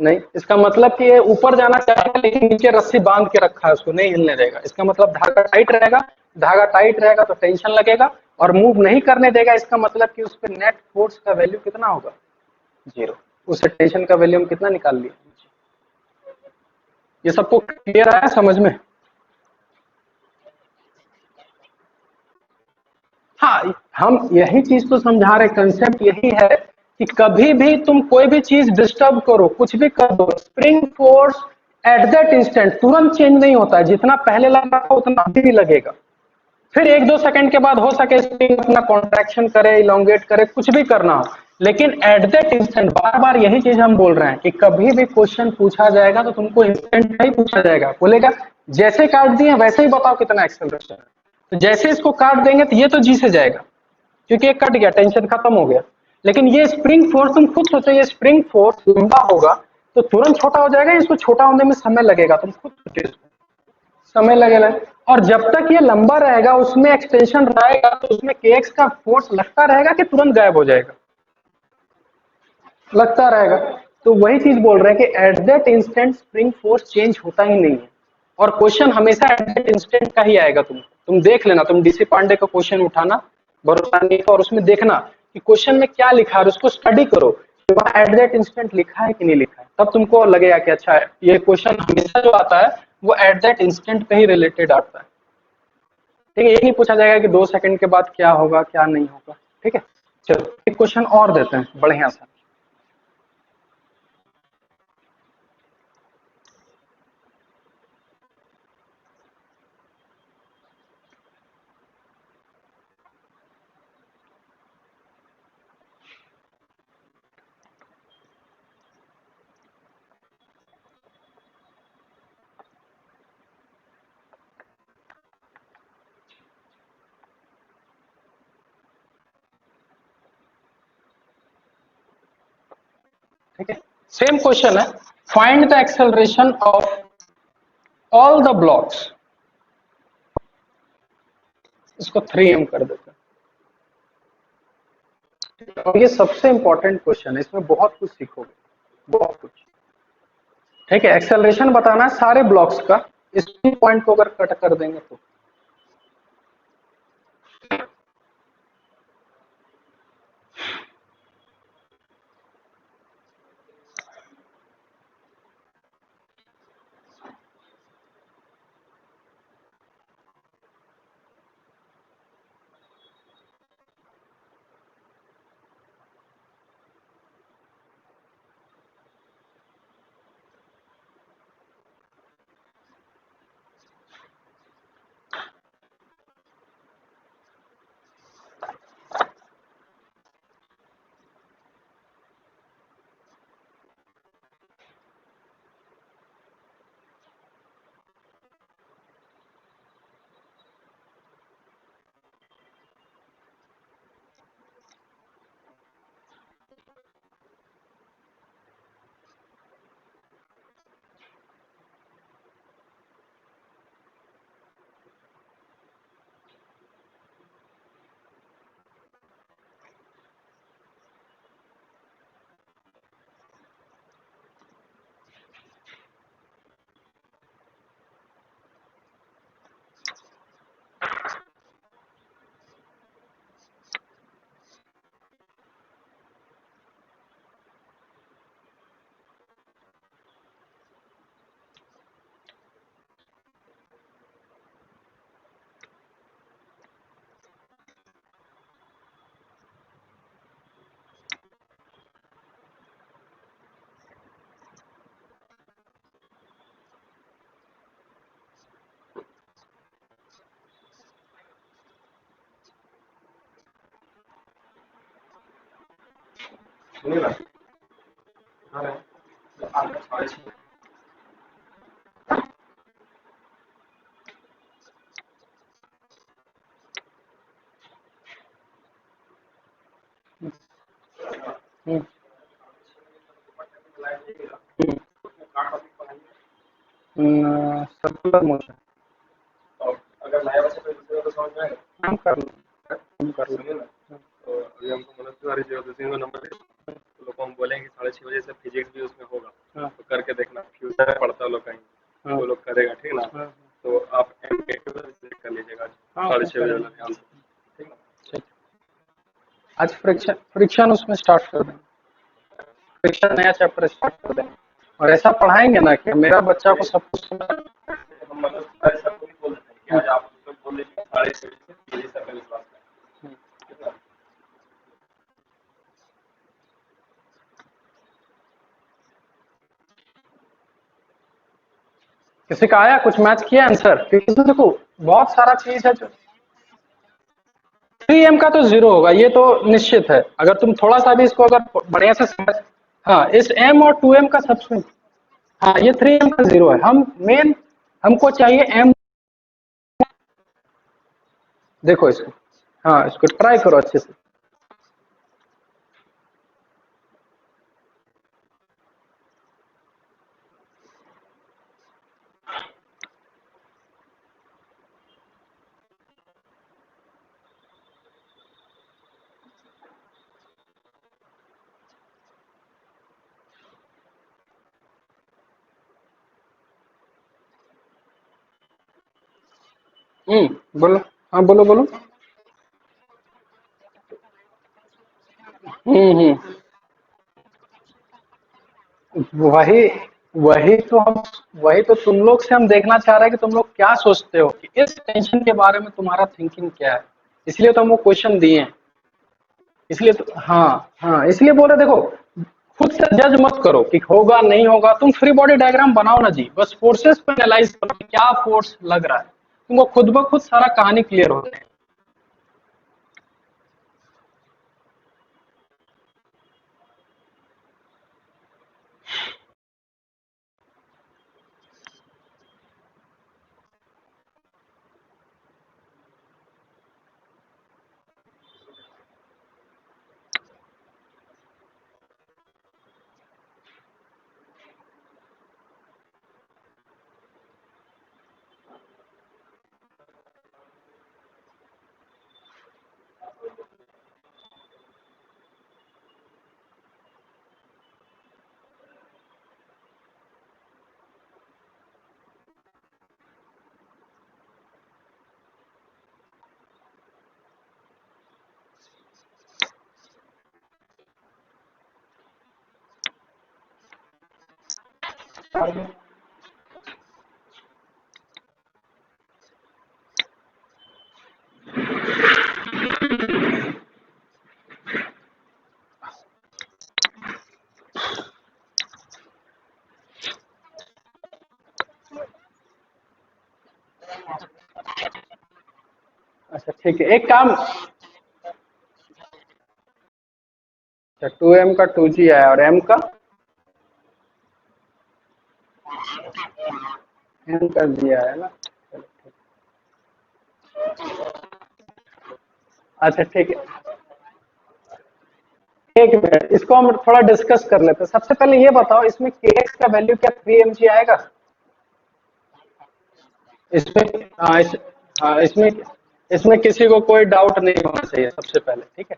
नहीं। इसका मतलब कि ये ऊपर जाना चाहेगा लेकिन नीचे रस्सी बांध के रखा है, उसको नहीं हिलने देगा। इसका मतलब धागा टाइट रहेगा, धागा टाइट रहेगा तो टेंशन लगेगा और मूव नहीं करने देगा। इसका मतलब कि उस पर नेट फोर्स का वैल्यू कितना होगा? 0। उस टेंशन का वैल्यू हम कितना निकाल लिए? ये सबको क्लियर आया समझ में? हाँ, हम यही चीज तो समझा रहे, कंसेप्ट यही है कि कभी भी तुम कोई भी चीज डिस्टर्ब करो, कुछ भी कर दो, spring force at that instant तुरंत चेंज नहीं होता है। जितना पहले लगा था उतना अभी भी लगेगा। फिर 1-2 सेकंड के बाद हो सके स्प्रिंग अपना कॉन्ट्रैक्शन करे, इलोंगेट करे, कुछ भी करना हो, लेकिन एट दैट इंस्टेंट, बार बार यही चीज हम बोल रहे हैं कि कभी भी क्वेश्चन पूछा जाएगा तो तुमको इंस्टेंट नहीं पूछा जाएगा, बोलेगा जैसे काट दिए वैसे ही बताओ कितना एक्सेलरेशन है। तो जैसे इसको काट देंगे तो ये तो जी से जाएगा क्योंकि ये कट गया, टेंशन खत्म हो गया। लेकिन ये स्प्रिंग फोर्स, तुम खुद सोचो, ये स्प्रिंग फोर्स लंबा होगा तो तुरंत छोटा हो जाएगा, इसको छोटा होने में समय लगेगा, तुम खुद सोचो, समय लगेगा। और जब तक ये लंबा रहेगा, उसमें एक्सटेंशन रहेगा, तो उसमें केएक्स का फोर्स लगता रहेगा कि तुरंत गायब हो जाएगा? लगता रहेगा। तो वही चीज बोल रहे हैं कि at that instant spring force change होता ही नहीं है। और क्वेश्चन हमेशा एट दैट इंस्टेंट का ही आएगा। तुम देख लेना, तुम डीसी पांडे का क्वेश्चन उठाना, भरोसा नहीं था, और उसमें देखना कि क्वेश्चन में क्या लिखा है और उसको स्टडी करो कि वहां एट दैट इंस्टेंट लिखा है कि नहीं लिखा है। तब तुमको लगेगा कि अच्छा, ये क्वेश्चन हमेशा जो आता है वो एट दैट इंस्टेंट पे ही रिलेटेड आता है। ठीक है, ये नहीं पूछा जाएगा कि 2 सेकंड के बाद क्या होगा क्या नहीं होगा। ठीक है, चलो एक क्वेश्चन और देते हैं बढ़िया सा। ठीक है, सेम क्वेश्चन है, find the acceleration of all the blocks. इसको 3m कर देते हैं। और ये सबसे इंपॉर्टेंट क्वेश्चन है, इसमें बहुत कुछ सीखोगे, बहुत कुछ। ठीक है, एक्सेलरेशन बताना है सारे ब्लॉक्स का, इस पॉइंट को अगर कट कर देंगे तो। सुनिए ना, हम्म, सर्कुलर मोशन। अगर नया बच्चा कोई दूसरे को तो समझ में आएगा, हम कर लो, हम कर लो ना। तो अभी हमको मतलब सारी चीज़ दूसरे को नंबर दे, तो लोग को हम बोलेंगे 6:30 बजे से फिजिक्स भी उसमें होगा। हाँ। तो करके देखना, फ्यूचर में पढ़ता लोग कहीं। हाँ। वो लोग करेगा, ठीक ना। हाँ। तो आप चेक कर लीजिएगा 6:30 बजे वाला ध्यान से, ठीक ना। ठीक, आज फ्रिक्शन उसमें स्टार्ट कर दें, फ्रिक्शन नया चैप्टर स्टार्ट कर दें, और ऐसा पढ़ाएंगे ना कि मेरा बच्चा को सब कुछ समझ। हम मतलब सबको भी बोल देते हैं कि आज आप लोग बोल लीजिए 6:30 बजे से पहले क्लास में, ठीक ना। किसी का आया कुछ मैच किया आंसर, क्योंकि इसमें देखो बहुत सारा चीज है जो 3M का तो जीरो होगा, ये तो निश्चित है। अगर तुम थोड़ा सा भी इसको अगर बढ़िया से समझ, हाँ इस M और 2M का सबसे, हाँ ये 3M का जीरो है। हम मेन हमको चाहिए M। देखो इसको, हाँ इसको ट्राई करो अच्छे से। बोलो, हाँ बोलो बोलो। हम्म, वही वही तो हम, वही तो तुम लोग से हम देखना चाह रहे हैं कि तुम लोग क्या सोचते हो, कि इस टेंशन के बारे में तुम्हारा थिंकिंग क्या है। इसलिए तो हम वो क्वेश्चन दिए हैं। इसलिए तो हाँ, हाँ इसलिए बोल रहे देखो, खुद से जज मत करो कि होगा नहीं होगा, तुम फ्री बॉडी डायग्राम बनाओ ना जी, बस फोर्सेस पे एनालाइज करो कि क्या फोर्स लग रहा है, तुमको खुद ब खुद सारा कहानी क्लियर होता है। अच्छा ठीक है, एक काम, अच्छा 2m का 2g आया और m का m कर दिया है ना। चलो ठीक। अच्छा ठीक है, एक मिनट, इसको हम थोड़ा डिस्कस कर लेते हैं। सबसे पहले ये बताओ, इसमें kx का वैल्यू क्या 3mg आएगा? इसमें हाँ हाँ इसमें इसमें किसी को कोई डाउट नहीं होना चाहिए सबसे पहले, ठीक है।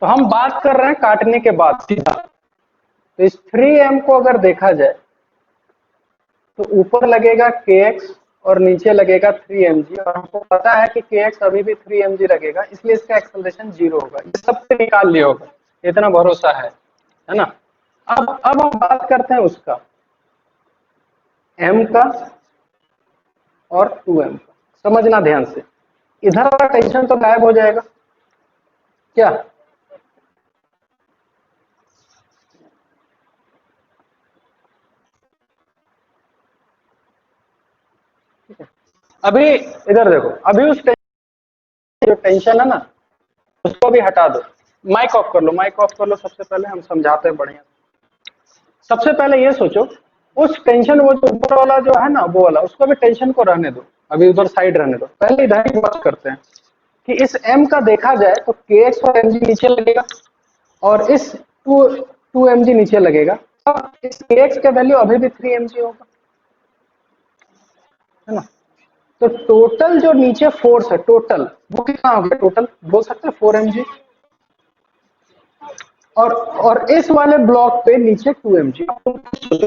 तो हम बात कर रहे हैं काटने के बाद सीधा। तो इस 3m को अगर देखा जाए तो ऊपर लगेगा kx और नीचे लगेगा 3mg, और हमको पता है कि kx अभी भी 3mg लगेगा, इसलिए इसका एक्सेलरेशन 0 होगा। ये सबसे निकाल लिया होगा, इतना भरोसा है ना। अब हम बात करते हैं उसका m का और 2m का। समझना ध्यान से, इधर वाला टेंशन तो गायब हो जाएगा क्या? अभी इधर देखो, अभी उस जो टेंशन है ना, उसको भी हटा दो। माइक ऑफ कर लो, माइक ऑफ कर लो, सबसे पहले हम समझाते हैं बढ़िया। सबसे पहले ये सोचो, उस टेंशन वो जो ऊपर वाला जो है ना, वो वाला, उसको भी टेंशन को रहने दो, अभी उधर साइड रहने दो। पहले इधर की बात करते हैं कि इस m का देखा जाए तो kx और mg नीचे लगेगा, और इस 2mg नीचे लगेगा। अब इस kx का वैल्यू अभी भी 3mg होगा, है ना। तो टोटल जो नीचे फोर्स है, टोटल वो कितना हो गया? टोटल बोल सकते हैं 4mg। और इस वाले ब्लॉक पे नीचे 2mg।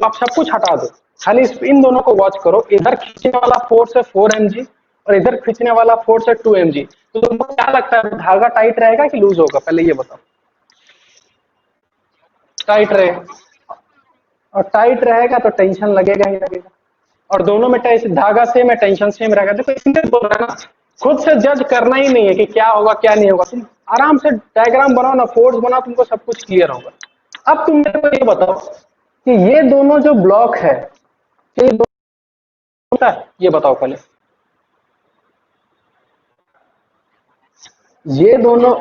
आप सब कुछ हटा दो, खाली इन दोनों को वॉच करो। इधर खींचने वाला फोर्स है 4mg और इधर खींचने वाला फोर्स है 2mg। तो तुमको क्या लगता है, धागा टाइट रहेगा कि लूज होगा? पहले ये बताओ। टाइट रहेगा, और टाइट रहेगा तो टेंशन लगेगा ही लगेगा। और दोनों में धागा सेम है, टेंशन सेम रहेगा। देखो इसलिए बोल रहा है ना, खुद से जज करना ही नहीं है कि क्या होगा क्या नहीं होगा। तुम आराम से डायग्राम बनाओ ना, फोर्स बनाओ, तुमको सब कुछ क्लियर होगा। अब तुम मेरे को ये बताओ कि ये दोनों जो ब्लॉक है, ये होता है, ये बताओ पहले। ये दोनों,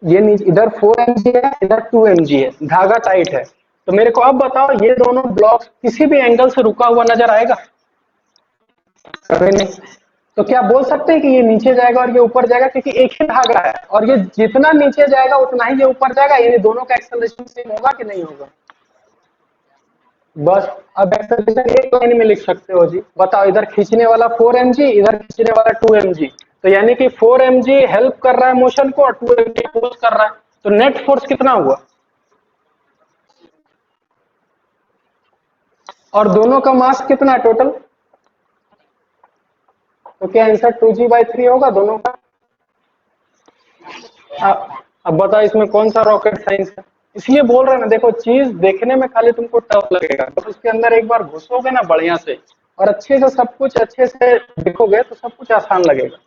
ये इधर 4mg है, इधर 2mg है, धागा टाइट है। तो मेरे को अब बताओ, ये दोनों ब्लॉक किसी भी एंगल से रुका हुआ नजर आएगा? कभी नहीं। तो क्या बोल सकते हैं कि ये नीचे जाएगा और ये ऊपर जाएगा? क्योंकि एक ही धागा है, और ये जितना नीचे जाएगा उतना ही ये ऊपर जाएगा। ये दोनों का एक्सेलरेशन सेम होगा कि नहीं होगा? बस, अब एक्सेलरेशन एक लाइन में लिख सकते हो जी। बताओ, इधर खींचने वाला 4mg, इधर खींचने वाला 2mg। तो यानी कि 4mg हेल्प कर रहा है मोशन को और 2mg अपोज कर रहा है। तो नेट फोर्स कितना हुआ? और दोनों का मास कितना है टोटल? तो क्या आंसर 2g/3 होगा दोनों का? अब बताओ, इसमें कौन सा रॉकेट साइंस है? इसलिए बोल रहे हैं ना, देखो चीज देखने में खाली तुमको टफ लगेगा, तो उसके अंदर एक बार घुसोगे ना बढ़िया से, और अच्छे से सब कुछ अच्छे से देखोगे, तो सब कुछ आसान लगेगा।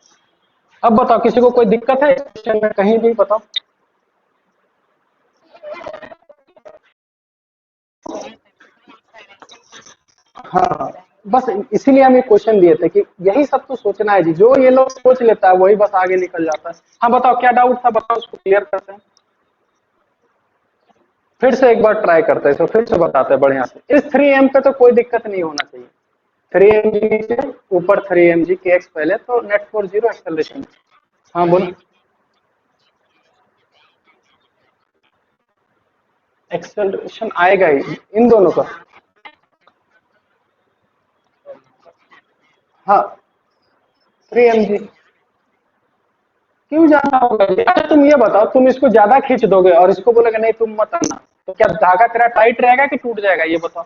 अब बताओ, किसी को कोई दिक्कत है इस क्वेश्चन में कहीं भी? बताओ। हाँ हाँ, बस इसीलिए हम ये क्वेश्चन दिए थे कि यही सब तो सोचना है जी। जो ये लोग सोच लेता है वही बस आगे निकल जाता है। हाँ बताओ, क्या डाउट था? बताओ, उसको क्लियर करते हैं। फिर से एक बार ट्राई करते हैं, इसको फिर से बताते हैं बढ़िया से। इस 3m पे तो कोई दिक्कत नहीं होना चाहिए। 3mg नीचे, ऊपर 3mg, kx पहले, तो नेट फोर्स 0, एक्सेलरेशन। हाँ बोलो। एक्सेलरेशन आएगा ही इन दोनों का। हाँ 3mg क्यों जाना होगा? अच्छा तुम ये बताओ, तुम इसको ज्यादा खींच दोगे और इसको बोलोगे नहीं तुम मत आना, तो क्या धागा तेरा टाइट रहेगा कि टूट जाएगा? ये बताओ।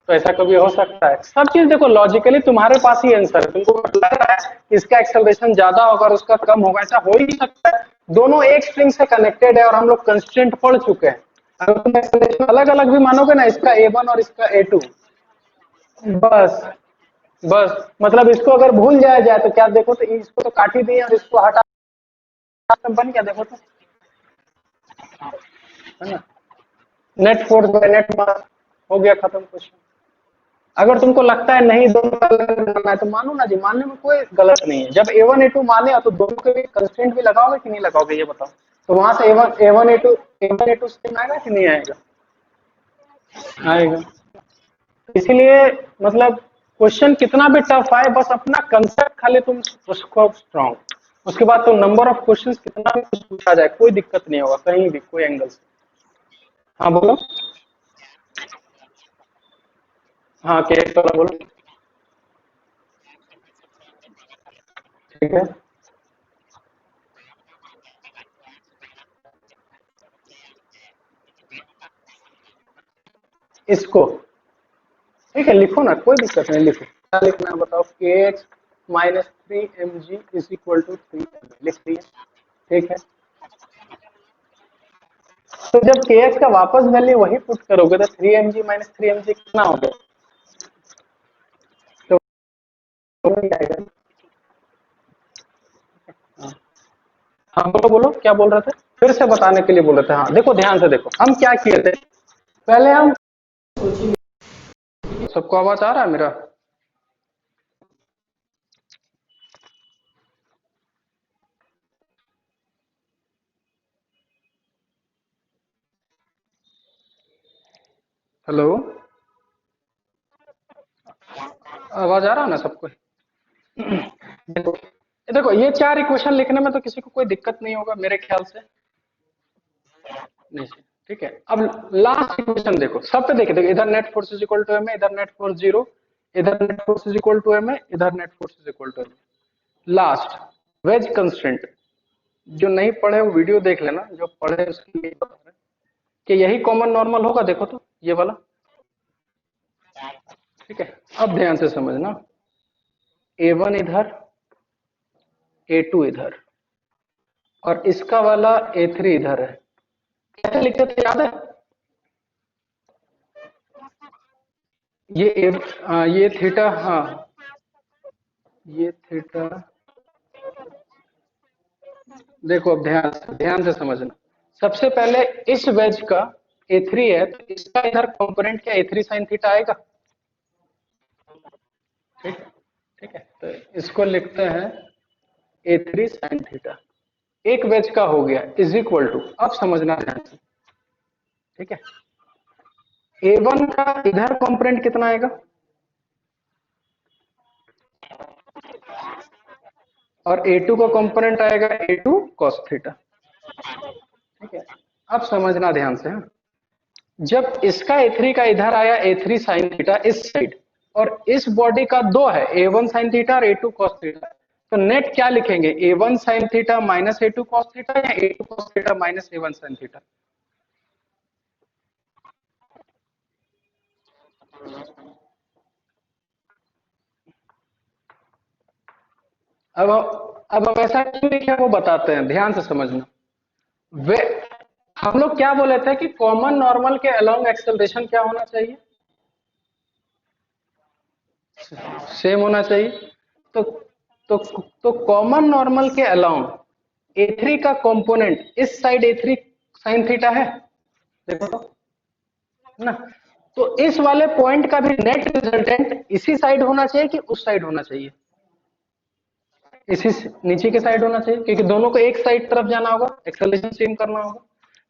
तो ऐसा कभी हो सकता है? सब चीज देखो लॉजिकली तुम्हारे पास ही आंसर है। तुमको लग रहा है कि इसका एक्सेलरेशन ज्यादा होगा और उसका कम होगा, ऐसा हो ही नहीं सकता है। दोनों एक स्ट्रिंग से कनेक्टेड है और हम लोग कंस्ट्रेंट पढ़ चुके हैं। अगर तुम एक्सेलरेशन अलग अलग भी मानोगे ना, इसका A1 और इसका A2, बस बस मतलब इसको अगर भूल जाया जाए तो क्या, देखो तो इसको तो काट ही दिए और इसको हटा, बन गया, देखो तो, है ना। नेट फोर्स बाय नेट मास, हो गया खत्म क्वेश्चन। अगर तुमको लगता है नहीं दोनों का अलग अलग मानना है तो मानो ना जी, मानने में कोई गलत नहीं है। जब A1 A2 माने तो दोनों के भी कंस्टेंट भी लगाओगे कि नहीं लगाओगे, ये बताओ। तो वहां से A1 A2 सेम आएगा कि नहीं आएगा? आएगा। इसीलिए मतलब क्वेश्चन कितना भी टफ आए, बस अपना कंसेप्ट खाली तुम उसको स्ट्रॉन्ग, उसके बाद तो नंबर ऑफ क्वेश्चंस कितना भी कुछ पूछा जाए कोई दिक्कत नहीं होगा, कहीं भी कोई एंगल से। हाँ बोलो। हाँ केस वाला बोलो। ठीक है। इसको ठीक है, लिखो ना, कोई दिक्कत नहीं, लिखो क्या लिखना है बताओ। K x minus 3 mg is equal to 3 लिख दिए। ठीक है, तो जब के एक्स का वापस वैल्यू वही पुट करोगे तो 3 mg माइनस 3 mg कितना हो गया? तो वही आएगा। हाँ हाँ, बोलो बोलो क्या बोल रहे थे, फिर से बताने के लिए बोल रहे थे। हाँ देखो ध्यान से देखो, हम क्या किए थे पहले, हम सबको आवाज आ रहा है मेरा? हेलो, आवाज आ रहा है ना सबको? देखो, देखो ये 4 इक्वेशन लिखने में तो किसी को कोई दिक्कत नहीं होगा मेरे ख्याल से। नहीं सर, ठीक है। अब लास्ट इक्वेशन देखो, सब पे देखो, इधर net force is equal to M है, इधर नेट फोर्स जीरो, इधर net force is equal to M है, इधर net force is equal to M. Last wedge constraint, जो नहीं पढ़े वो वीडियो देख लेना, जो पढ़े उसके लिए बता रहे हैं कि यही कॉमन नॉर्मल होगा, देखो तो ये वाला। ठीक है, अब ध्यान से समझना, A1 इधर, A2 इधर, और इसका वाला A3 इधर है। कैसे लिखते थे याद है? ये थीटा, हाँ ये थीटा, देखो अब ध्यान से समझना। सबसे पहले इस वेज का A3 है तो इसका इधर कंपोनेंट क्या A3 साइन थीटा आएगा। ठीक है, ठीक है, तो इसको लिखते हैं A3 साइन थीटा, एक वेज का हो गया, इज इक्वल टू, अब समझना ध्यान से। ठीक है, A1 का इधर कंपोनेंट कितना आएगा, और A2 का कंपोनेंट आएगा A2 cos थीटा। ठीक है, अब समझना ध्यान से, हाँ? जब इसका A3 का इधर आया A3 साइन थीटा इस साइड, और इस बॉडी का दो है A1 साइन थीटा और A2 cos थीटा, तो नेट क्या लिखेंगे, A1 sine theta minus A2 cos theta, या A2 cos theta minus A1 sine theta? अब हम ऐसा क्यों लिखे वो बताते हैं, ध्यान से समझना। वे हम लोग क्या बोले थे कि कॉमन नॉर्मल के अलोंग एक्सेलरेशन क्या होना चाहिए, सेम होना चाहिए। तो तो तो कॉमन नॉर्मल के अलोंग A3 का कंपोनेंट इस साइड A3 साइन थीटा है, देखो तो, है ना। तो इस वाले पॉइंट का भी नेट रिजल्टेंट इसी साइड होना चाहिए कि उस साइड होना चाहिए, इसी नीचे के साइड होना चाहिए, क्योंकि दोनों को एक साइड तरफ जाना होगा, एक्सेलरेशन सेम करना होगा।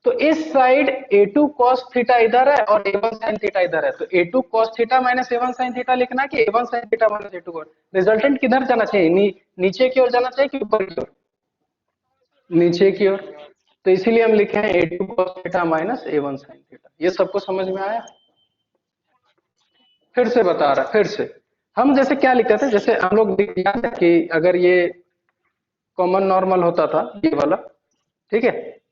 तो इस साइड A2 cos थीटा इधर है और A1 sin थीटा इधर है, तो A2 cos theta minus A1 sin theta लिखना कि A1 sin theta minus A2 cos। Resultant किधर जाना चाहिए, नीचे की ओर जाना चाहिए कि ऊपर की ओर? नीचे की ओर। तो इसीलिए हम लिखे हैं A2 cos theta minus A1 sin theta. ये सबको समझ में आया? फिर से बता रहा, फिर से हम जैसे क्या लिखते थे, जैसे हम लोग याद है कि अगर ये कॉमन नॉर्मल होता था ये वाला, ठीक है,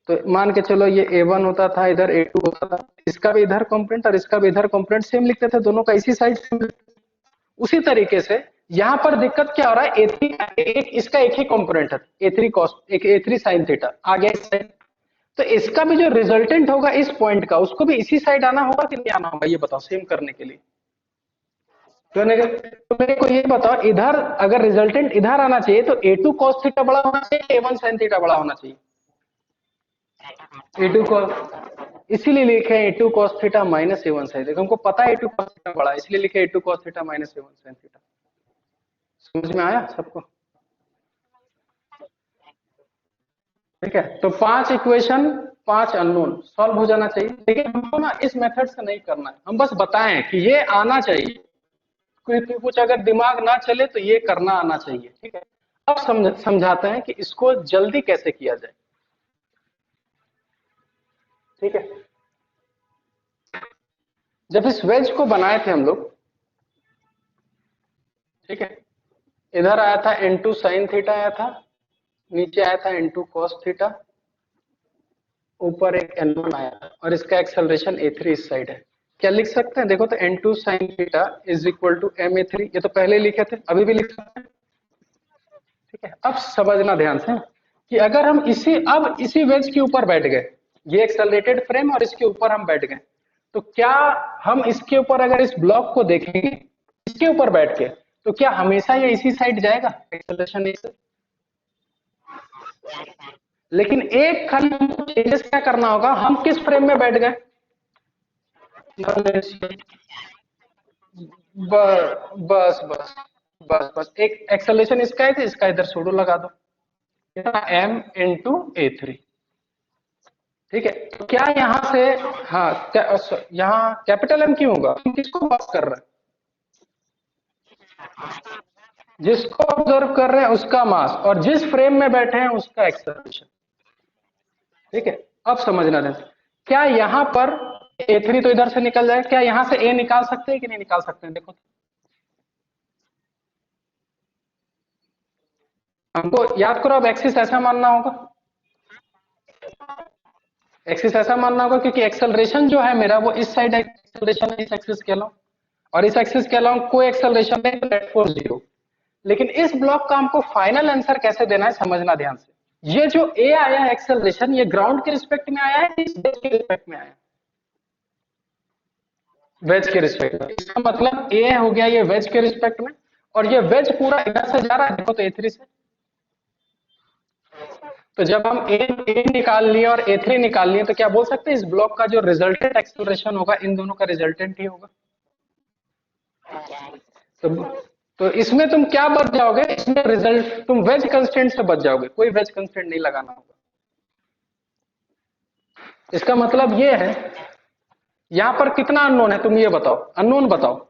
तो मान के चलो ये A1 होता था, इधर A2 होता था, इसका भी इधर कंपोनेंट और इसका भी इधर कंपोनेंट सेम लिखते थे, दोनों का इसी साइड सेम। उसी तरीके से यहाँ पर दिक्कत क्या हो रहा है, A3 एक इसका एक ही कंपोनेंट है A3 cos, एक A3 sin थीटा आ गया इस साइड, तो इसका भी जो रिजल्टेंट होगा इस पॉइंट का, उसको भी इसी साइड आना होगा कि नहीं आना होगा, ये बताओ सेम करने के लिए। तो मेरे को ये बताओ, इधर अगर रिजल्टेंट इधर आना चाहिए तो A2 cos थीटा बड़ा होना चाहिए, A1 sin थीटा बड़ा होना चाहिए। A2 cos, इसीलिए लिखे A2 cos theta minus A1 sin theta. हमको पता है A2 cos थीटा बड़ा है, इसलिए लिखे A2 cos theta minus A1 sin theta. समझ में आया सबको? ठीक है, तो 5 इक्वेशन 5 अननोन सॉल्व हो जाना चाहिए। लेकिन हमको ना इस मेथड से नहीं करना है, हम बस बताएं कि ये आना चाहिए। कुछ अगर दिमाग ना चले तो ये करना आना चाहिए। ठीक है, अब समझाते हैं कि इसको जल्दी कैसे किया जाए। ठीक है, जब इस वेज को बनाए थे हम लोग, ठीक है, इधर आया था N2 sin थीटा आया था, नीचे आया था N2 cos थीटा, ऊपर एक N1 आया था और इसका एक्सेलरेशन A3 इस साइड है। क्या लिख सकते हैं? देखो तो N2 sin theta is equal to Ma3, ये तो पहले लिखे थे, अभी भी लिख सकते हैं। ठीक है, अब समझना ध्यान से कि अगर हम इसी वेज के ऊपर बैठ गए, ये एक्सेलरेटेड फ्रेम और इसके ऊपर हम बैठ गए, तो क्या हम इसके ऊपर अगर इस ब्लॉक को देखेंगे इसके ऊपर बैठ के, तो क्या हमेशा ये इसी साइड जाएगा एक्सेलरेशन इस? लेकिन एक खाली हमको चेंजेस क्या करना होगा, हम किस फ्रेम में बैठ गए? बस बस बस एक एक्सेलरेशन इसका है तो इसका इधर सूडो लगा दो, कितना M × A3। ठीक है, तो क्या यहां से, हाँ यहाँ कैपिटल एम क्यों होगा, हम किसको बात कर रहे हैं? जिसको ऑब्जर्व कर रहे हैं उसका मास, और जिस फ्रेम में बैठे हैं उसका एक्सेलरेशन। ठीक है, अब समझना है, क्या यहां पर A3 तो इधर से निकल जाए, क्या यहां से A निकाल सकते हैं कि नहीं निकाल सकते हैं? देखो हमको याद करो, अब एक्सिस ऐसा मानना होगा, एक्सिस ऐसा मानना होगा क्योंकि एक्सेलरेशन जो है मेरा वो इस साइड एक्सेलरेशन है, इस एक्सिस के अलावा, और इस एक्सिस के अलावा कोई एक्सेलरेशन नहीं, तो नेट फोर्स 0। लेकिन इस ब्लॉक का हमको फाइनल आंसर कैसे देना है, समझना ध्यान से। ये जो ए आया है एक्सेलरेशन, ये ग्राउंड के रिस्पेक्ट में आया है, इस वेज के रिस्पेक्ट में आया? वेज के रिस्पेक्ट में। इसका मतलब ए हो गया ये वेज के रिस्पेक्ट में, और ये वेज पूरा इधर से जा रहा है, देखो तो A3 से। तो जब हम ए निकाल लिए और A3 निकाल लिए, तो क्या बोल सकते हैं इस ब्लॉक का जो रिजल्टेंट एक्सेलरेशन होगा इन दोनों का रिजल्टेंट ही होगा। तो इसमें तुम क्या बच जाओगे, इसमें रिजल्ट तुम वेज कंस्टेंट से बच जाओगे, कोई वेज कंस्टेंट नहीं लगाना होगा। इसका मतलब ये है, यहां पर कितना अननोन है तुम ये बताओ, अननोन बताओ।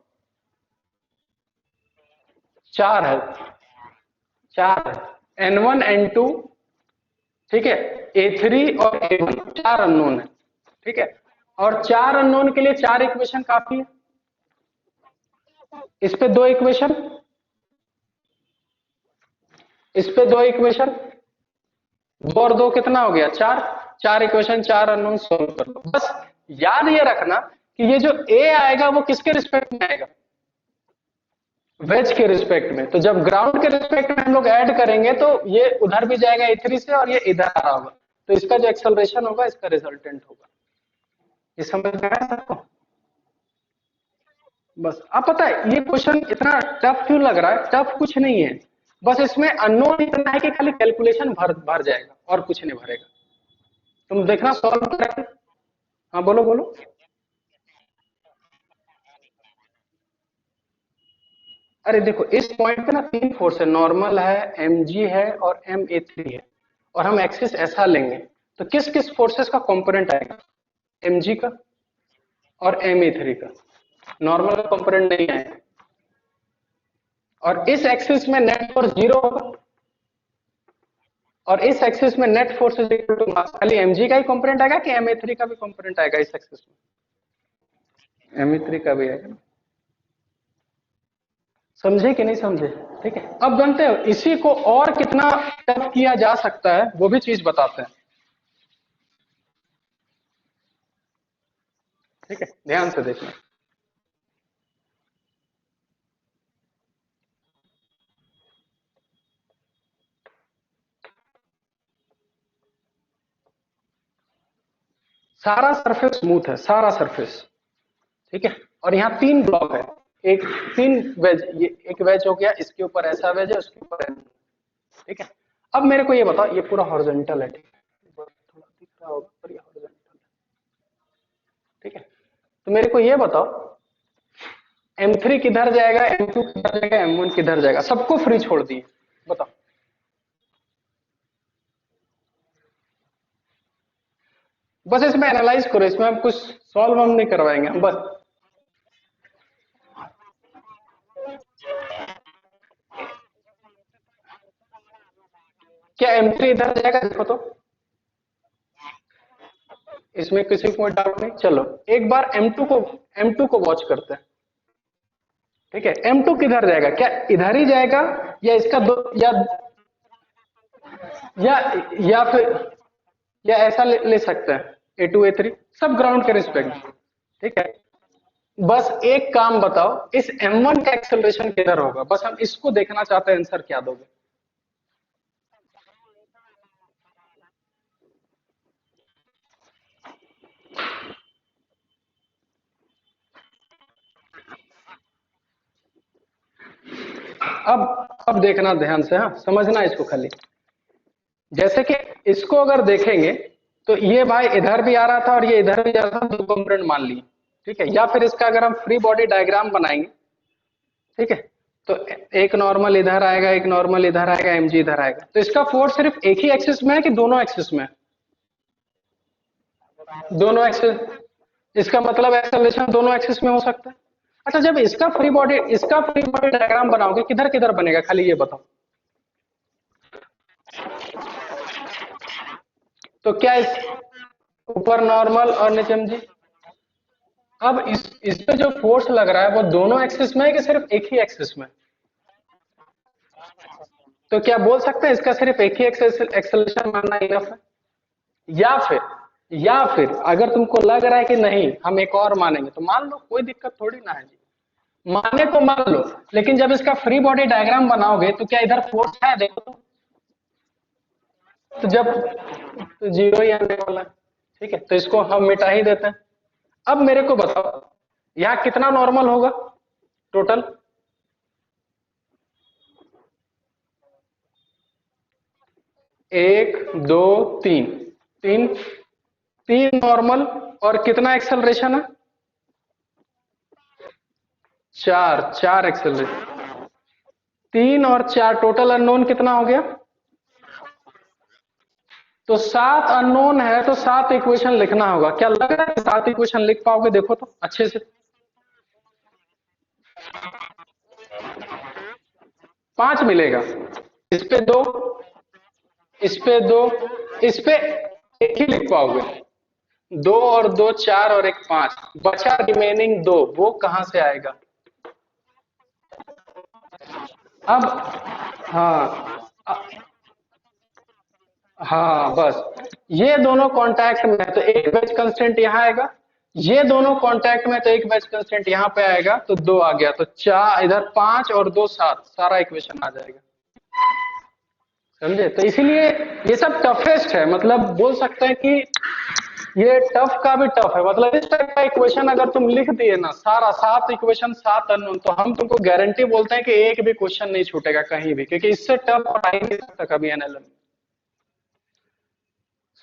4 है, 4 है, N1 N2, ठीक है, A3 और A1, 4 अननोन है। ठीक है, और 4 अननोन के लिए 4 इक्वेशन काफी है। इस पे 2 इक्वेशन, इस पे 2 इक्वेशन, 2 और 2 कितना हो गया, 4। 4 इक्वेशन 4 अननोन सॉल्व कर लो। बस याद ये रखना कि ये जो ए आएगा वो किसके रिस्पेक्ट में आएगा, वेज के रिस्पेक्ट में। तो जब ग्राउंड के रिस्पेक्ट में हम लोग ऐड करेंगे तो ये उधर भी जाएगा A3 से और ये इधर आ रहा होगा, तो इसका जो एक्सेलरेशन होगा इसका रिजल्टेंट होगा। ये समझ में आया सबको? बस अब पता है ये क्वेश्चन इतना टफ क्यों लग रहा है? टफ कुछ नहीं है, बस इसमें अननोन इतना है कि खाली कैलकुलेशन भर जाएगा और कुछ नहीं भरेगा। तुम देखना सॉल्व करके। हाँ बोलो बोलो। अरे देखो इस पॉइंट पे ना 3 फोर्स है, नॉर्मल है, mg है और ma3 है, और हम एक्सिस ऐसा लेंगे, तो किस किस फोर्सेस का कंपोनेंट आएगा, mg का और ma3 का, नॉर्मल का कंपोनेंट नहीं आएगा। और इस एक्सिस में नेट फोर्स 0 होगा, और इस एक्सिस में net force is equal to mass, खाली mg का ही कंपोनेंट आएगा कि ma3 का भी कंपोनेंट आएगा इस एक्सिस में? ma3 का भी आएगा। समझे कि नहीं समझे? ठीक है, अब जानते हो इसी को और कितना टफ किया जा सकता है, वो भी चीज बताते हैं। ठीक है, ध्यान से देखना। सारा सरफेस स्मूथ है, सारा सरफेस, ठीक है। और यहाँ 3 ब्लॉक है, एक 3 वेज, ये एक वेज हो गया, इसके ऊपर ऐसा वेज है, उसके ऊपर ऐसा, ठीक है। अब मेरे को ये बताओ, ये पूरा हॉरिजॉन्टल है, ठीक है, थोड़ा दिख रहा होगा पर ये हॉरिजॉन्टल है, ठीक है। तो मेरे को ये बताओ M3 किधर जाएगा, M2 किधर जाएगा, M1 किधर जाएगा, सबको फ्री छोड़ दिए, बताओ। बस इसमें एनालाइज करो, इसमें हम कुछ सॉल्व हम नहीं करवाएंगे, हम बस क्या M3 इधर जाएगा, देखो तो, इसमें किसी को कोई डाउट नहीं। चलो एक बार M2 को वॉच करते हैं, ठीक है। M2 किधर जाएगा, क्या इधर ही जाएगा, या इसका दो, या या फिर या ऐसा ले सकते हैं A2 A3 सब ग्राउंड के रिस्पेक्ट, ठीक है। बस एक काम बताओ, इस M1 का एक्सेलरेशन किधर होगा, बस हम इसको देखना चाहते हैं, आंसर क्या दोगे। अब देखना ध्यान से, हाँ समझना इसको खाली। जैसे कि इसको अगर देखेंगे तो ये भाई इधर भी आ रहा था और ये इधर भी जा रहा था, दो कंपोनेंट मान लिए, ठीक है। या फिर इसका अगर हम फ्री बॉडी डायग्राम बनाएंगे, ठीक है, तो एक नॉर्मल इधर आएगा, एक नॉर्मल इधर आएगा, mg इधर आएगा, तो इसका फोर्स सिर्फ एक ही एक्सिस में है कि दोनों एक्सिस में? दोनों एक्सिस, इसका मतलब एक्सेलरेशन दोनों एक्सिस में हो सकता है। अच्छा, जब इसका फ्री बॉडी डायग्राम बनाओगे किधर किधर बनेगा, खाली ये बताओ। तो क्या इस ऊपर नॉर्मल और नीचे mg, अब इस पे जो फोर्स लग रहा है वो दोनों एक्सिस में है कि सिर्फ एक ही एक्सिस में? तो क्या बोल सकते हैं इसका सिर्फ एक ही एक्सेलरेशन मानना इनफ है? या फिर अगर तुमको लग रहा है कि नहीं हम एक और मानेंगे तो मान लो, कोई दिक्कत थोड़ी ना है जी, माने तो मान लो, लेकिन जब इसका फ्री बॉडी डायग्राम बनाओगे तो क्या इधर फोर्स है, देखो तो जब तो जीरो ही आने वाला है, ठीक है। तो इसको हम मिटा ही देते हैं। अब मेरे को बताओ यहाँ कितना नॉर्मल होगा टोटल? एक, दो, तीन, तीन, तीन नॉर्मल, और कितना एक्सेलरेशन है? चार, चार एक्सेलरेशन, तीन और चार, टोटल अननोन कितना हो गया? तो 7 अननोन है, तो 7 इक्वेशन लिखना होगा। क्या लग रहा है 7 इक्वेशन लिख पाओगे, देखो तो अच्छे से। 5 मिलेगा, इस पे दो, इस पे दो, इस पे एक ही लिख पाओगे। दो और दो चार और एक पांच, बचा रिमेनिंग दो, वो कहां से आएगा? अब हाँ, हाँ बस, ये दोनों कांटेक्ट में है तो एक बैच कंस्टेंट यहाँ आएगा, ये दोनों कांटेक्ट में तो एक बैच कंस्टेंट यहाँ पे आएगा, तो दो आ गया, तो चार इधर, पांच और दो सात, सारा इक्वेशन आ जाएगा। समझे? तो इसीलिए ये सब टफेस्ट है, मतलब बोल सकते हैं कि ये टफ का भी टफ है। मतलब इस टाइप का इक्वेशन अगर तुम लिख दिए ना, सारा 7 इक्वेशन 7 अननोन, तो हम तुमको गारंटी बोलते हैं कि एक भी क्वेश्चन नहीं छूटेगा कहीं भी, क्योंकि इससे टफ आ ही नहीं सकता कभी एनएलएम।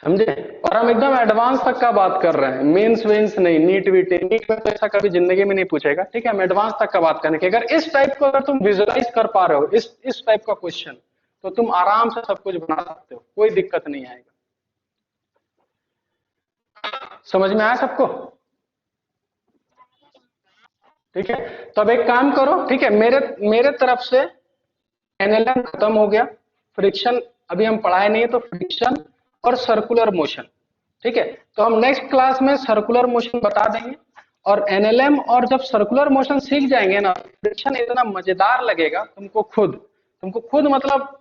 समझे? और हम एकदम एडवांस तक का बात कर रहे हैं, मेंस वेंस नहीं, नीट में तो ऐसा कभी जिंदगी में नहीं पूछेगा, ठीक है। हम एडवांस तक का बात करें कि अगर इस टाइप को अगर तुम विजुअलाइज कर पा रहे हो, इस टाइप का क्वेश्चन, तो तुम आराम से सब कुछ बना सकते हो, कोई दिक्कत नहीं आएगा। समझ में आया सबको? ठीक है, तो अब एक काम करो, ठीक है, मेरे मेरे तरफ से एनएलएम खत्म हो गया। फ्रिक्शन अभी हम पढ़ाए नहीं है, तो फ्रिक्शन और सर्कुलर मोशन, ठीक है। तो हम नेक्स्ट क्लास में सर्कुलर मोशन बता देंगे, और एनएलएम, और जब सर्कुलर मोशन सीख जाएंगे ना, फ्रिक्शन इतना मजेदार लगेगा तुमको खुद मतलब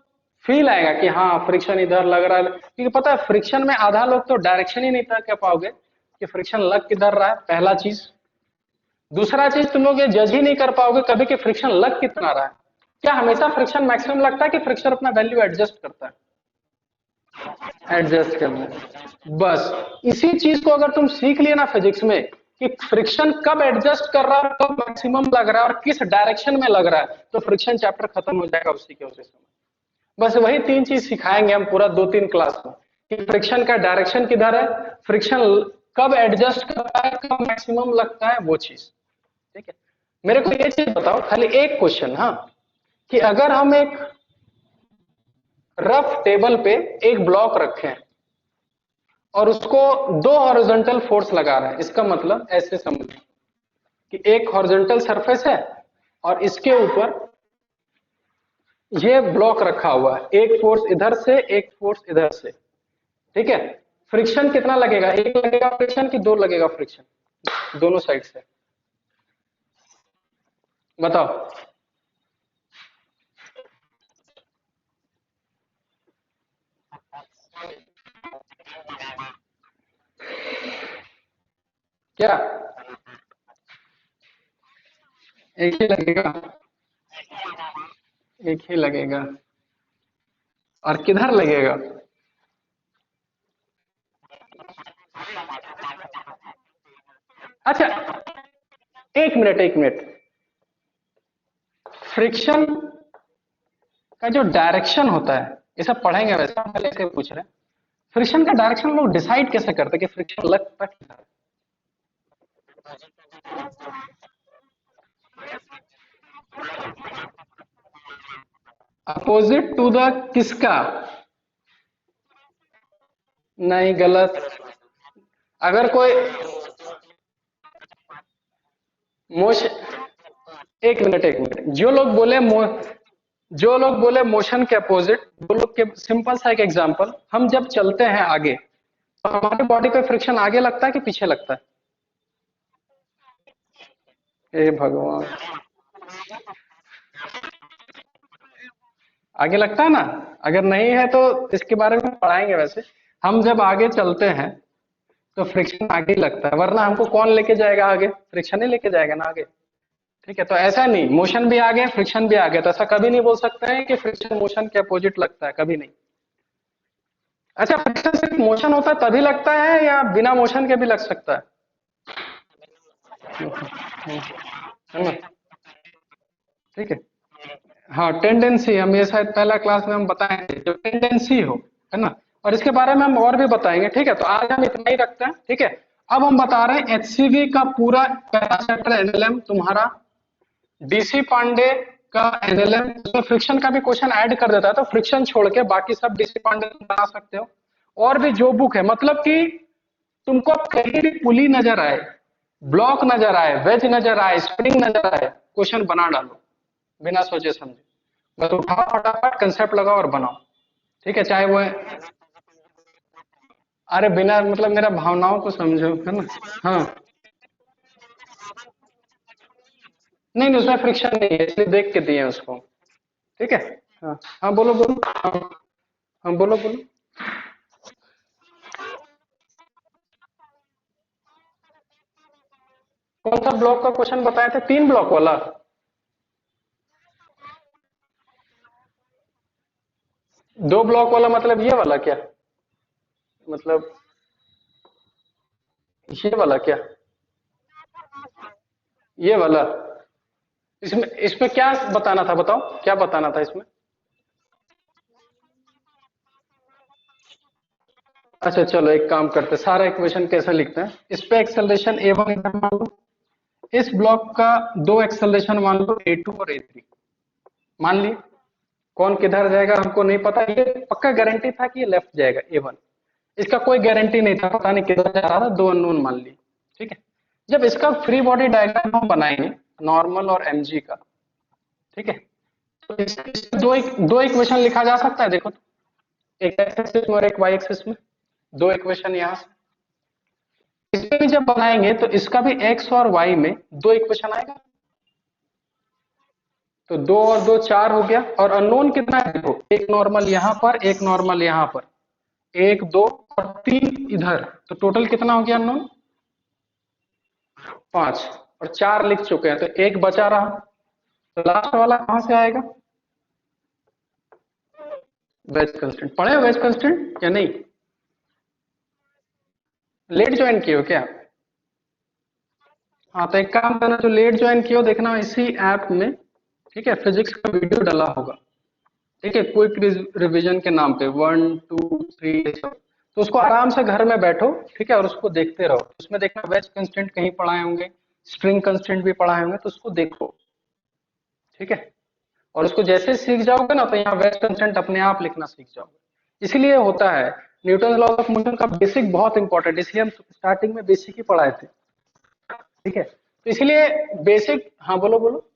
फील आएगा कि हाँ फ्रिक्शन इधर लग रहा है, क्योंकि पता है फ्रिक्शन में आधा लोग तो डायरेक्शन ही नहीं तय कर पाओगे कि फ्रिक्शन लग किधर रहा है, पहला चीज। दूसरा चीज, तुम लोग ये जज ही नहीं कर पाओगे कभी कि फ्रिक्शन लग कितना रहा है। क्या हमेशा फ्रिक्शन मैक्सिमम लगता है कि फ्रिक्शन अपना वैल्यू एडजस्ट करता है? एडजस्ट करना है। बस इसी चीज को अगर तुम सीख लिए ना फिजिक्स में कि फ्रिक्शन कब एडजस्ट कर रहा है, कब मैक्सिमम लग रहा है और किस डायरेक्शन में लग रहा है, तो फ्रिक्शन चैप्टर खत्म हो जाएगा उसी के उसी समय। बस वही तीन चीज सिखाएंगे हम पूरा 2-3 क्लास में कि फ्रिक्शन का डायरेक्शन किधर है, फ्रिक्शन कब एडजस्ट करता है, कब मैक्सिमम लगता है, वो चीज। ठीक है। मेरे को ये चीज बताओ, खाली एक क्वेश्चन, हाँ, कि अगर हम एक रफ टेबल पे एक ब्लॉक रखें और उसको दो हॉरिजॉन्टल फोर्स लगा रहे हैं, इसका मतलब ऐसे समझ कि एक हॉरिजॉन्टल सरफेस है और इसके ऊपर ये ब्लॉक रखा हुआ है, एक फोर्स इधर से एक फोर्स इधर से। ठीक है। फ्रिक्शन कितना लगेगा, एक लगेगा फ्रिक्शन कि दो लगेगा फ्रिक्शन दोनों साइड से, बताओ। क्या एक ही लगेगा, एक ही लगेगा। और किधर लगेगा? अच्छा, एक मिनट, फ्रिक्शन का जो डायरेक्शन होता है, ये सब पढ़ेंगे, वैसे हम पहले से पूछ रहे हैं, फ्रिक्शन का डायरेक्शन लोग डिसाइड कैसे करते हैं कि फ्रिक्शन लगता किधर है? अपोजिट टू द किसका? नहीं, गलत। अगर कोई मोशन, एक मिनट, जो लोग बोले मोशन के अपोजिट, वो लोग के सिंपल सा एक एग्जांपल, हम जब चलते हैं आगे तो हमारे बॉडी पे फ्रिक्शन आगे लगता है कि पीछे लगता है? हे भगवान, आगे लगता है ना। अगर नहीं है तो इसके बारे में पढ़ाएंगे वैसे। हम जब आगे चलते हैं तो फ्रिक्शन आगे ही लगता है, वरना हमको कौन लेके जाएगा आगे? फ्रिक्शन ही लेके जाएगा ना आगे। ठीक है, तो ऐसा नहीं, मोशन भी आगे फ्रिक्शन भी आगे, तो ऐसा कभी नहीं बोल सकते हैं कि फ्रिक्शन मोशन के अपोजिट लगता है, कभी नहीं। अच्छा, फ्रिक्शन सिर्फ मोशन होता है तभी लगता है या बिना मोशन के भी लग सकता है? है ना? ठीक है। हाँ, टेंडेंसी, हम ये शायद पहला क्लास में हम बताए थे, जो टेंडेंसी हो, है ना। और इसके बारे में हम और भी बताएंगे। ठीक है, तो आज हम इतना ही रखते हैं। ठीक है। अब हम बता रहे हैं एचसीवी का पूरा पहला चैप्टर एनएलएम तुम्हारा, डीसी पांडे का एनएलएम, उसमें फ्रिक्शन का भी क्वेश्चन ऐड कर देता है, तो फ्रिक्शन छोड़ के बाकी सब डीसी पांडे तुम बना सकते हो। और भी जो बुक है, मतलब कि तुमको कहीं भी पुली नजर आए, ब्लॉक नजर आए, वेज नजर आए, स्प्रिंग नजर आए, क्वेश्चन बना डालो बिना सोचे समझे। बस उठाओ फटाफट, कंसेप्ट लगाओ और बनाओ। ठीक है, चाहे वो, अरे बिना मतलब मेरा भावनाओं को समझो, है ना। हाँ, नहीं नहीं, उसमें फ्रिक्शन नहीं है, इसलिए देख के दिए हैं उसको। ठीक है। हाँ हाँ, बोलो बोलो, हाँ हाँ, बोलो बोलो। कौन सा ब्लॉक का क्वेश्चन बताए थे, 3 ब्लॉक वाला? दो ब्लॉक वाला मतलब ये वाला क्या? मतलब ये वाला क्या? ये वाला? इसमें इसमें क्या बताना था, बताओ क्या बताना था इसमें? अच्छा चलो, एक काम करते हैं, सारा इक्वेशन कैसे लिखते हैं। इस पे एक्सेलरेशन a1 इधर मान लो, इस ब्लॉक का दो एक्सेलरेशन मान लो, a2 और a3 मान लिए। कौन किधर जाएगा हमको नहीं पता, ये पक्का गारंटी था कि ये लेफ्ट जाएगा A1। इसका कोई गारंटी नहीं था, पता नहीं किधर जा रहा था, दो अननोन मान लिए। ठीक है। जब इसका फ्री बॉडी डायग्राम हम बनाएंगे, नॉर्मल और mg का, ठीक है, तो इसमें दो इक्वेशन लिखा जा सकता है, देखो तो, एक एक्स एक्सिस में और एक वाई एक्सिस में, दो इक्वेशन यहाँ से। इसमें भी जब बनाएंगे तो इसका भी एक्स और वाई में दो इक्वेशन आएगा, तो दो और दो चार हो गया। और अननोन कितना है देखो, एक नॉर्मल यहाँ पर, एक नॉर्मल यहाँ पर, एक दो और तीन इधर, तो टोटल कितना हो गया अननोन? 5। और चार लिख चुके हैं, तो एक बचा रहा, तो लास्ट वाला कहां से आएगा? वेज कंस्टेंट पढ़े हो वेज कंस्टेंट या नहीं? लेट ज्वाइन किए हो क्या? हाँ तो एक काम करना, जो लेट ज्वाइन किए हो देखना इसी ऐप में, ठीक है, फिजिक्स का वीडियो डला होगा, ठीक है, क्विक रिवीजन के नाम पे 1 2 3 ये सब। तो उसको आराम से घर में बैठो, ठीक है, और उसको देखते रहो। उसमें देखना वेज कंस्टेंट कहीं पढ़ाए होंगे, स्ट्रिंग कंस्टेंट भी पढ़ाए होंगे, तो उसको देखो, ठीक है। और उसको जैसे सीख जाओगे ना, तो यहाँ वेज कंस्टेंट अपने आप लिखना सीख जाओगे। इसीलिए होता है न्यूटन लॉ ऑफ मोशन का बेसिक बहुत इंपॉर्टेंट, इसलिए हम स्टार्टिंग में बेसिक ही पढ़ाए थे, ठीक है। तो इसलिए बेसिक, हाँ बोलो बोलो।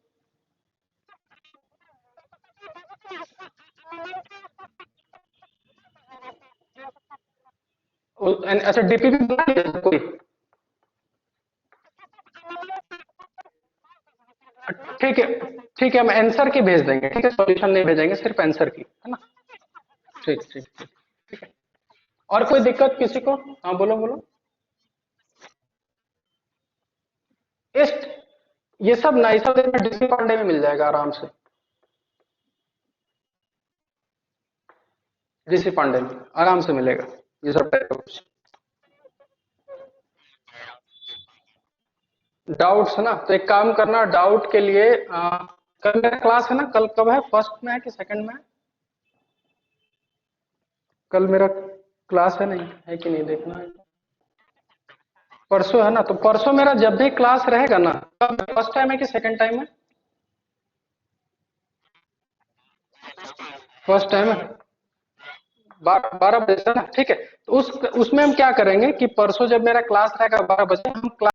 अच्छा डीपीपी बना लिया कोई? ठीक है, ठीक है, हम आंसर की भेज देंगे, ठीक है, सॉल्यूशन नहीं भेजेंगे, सिर्फ आंसर की, है ना? ठीक ठीक ठीक, ठीक है। और कोई दिक्कत किसी को? हाँ बोलो बोलो। टेस्ट, ये सब ना, ये सब देखना डीसी पांडे में मिल जाएगा आराम से, डीसी पांडे में आराम से मिलेगा ये सब टाइप। डाउट्स है ना, तो एक काम करना, डाउट के लिए कल मेरा क्लास है ना, कल कब है, फर्स्ट में है कि सेकंड में है? कल मेरा क्लास है, नहीं है कि नहीं देखना है। परसों है ना, तो परसों मेरा जब भी क्लास रहेगा ना, कब फर्स्ट टाइम है कि सेकंड टाइम है? फर्स्ट टाइम है, 12 बजे से ना, ठीक है। तो उसमें हम क्या करेंगे कि परसों जब मेरा क्लास रहेगा 12 बजे, हम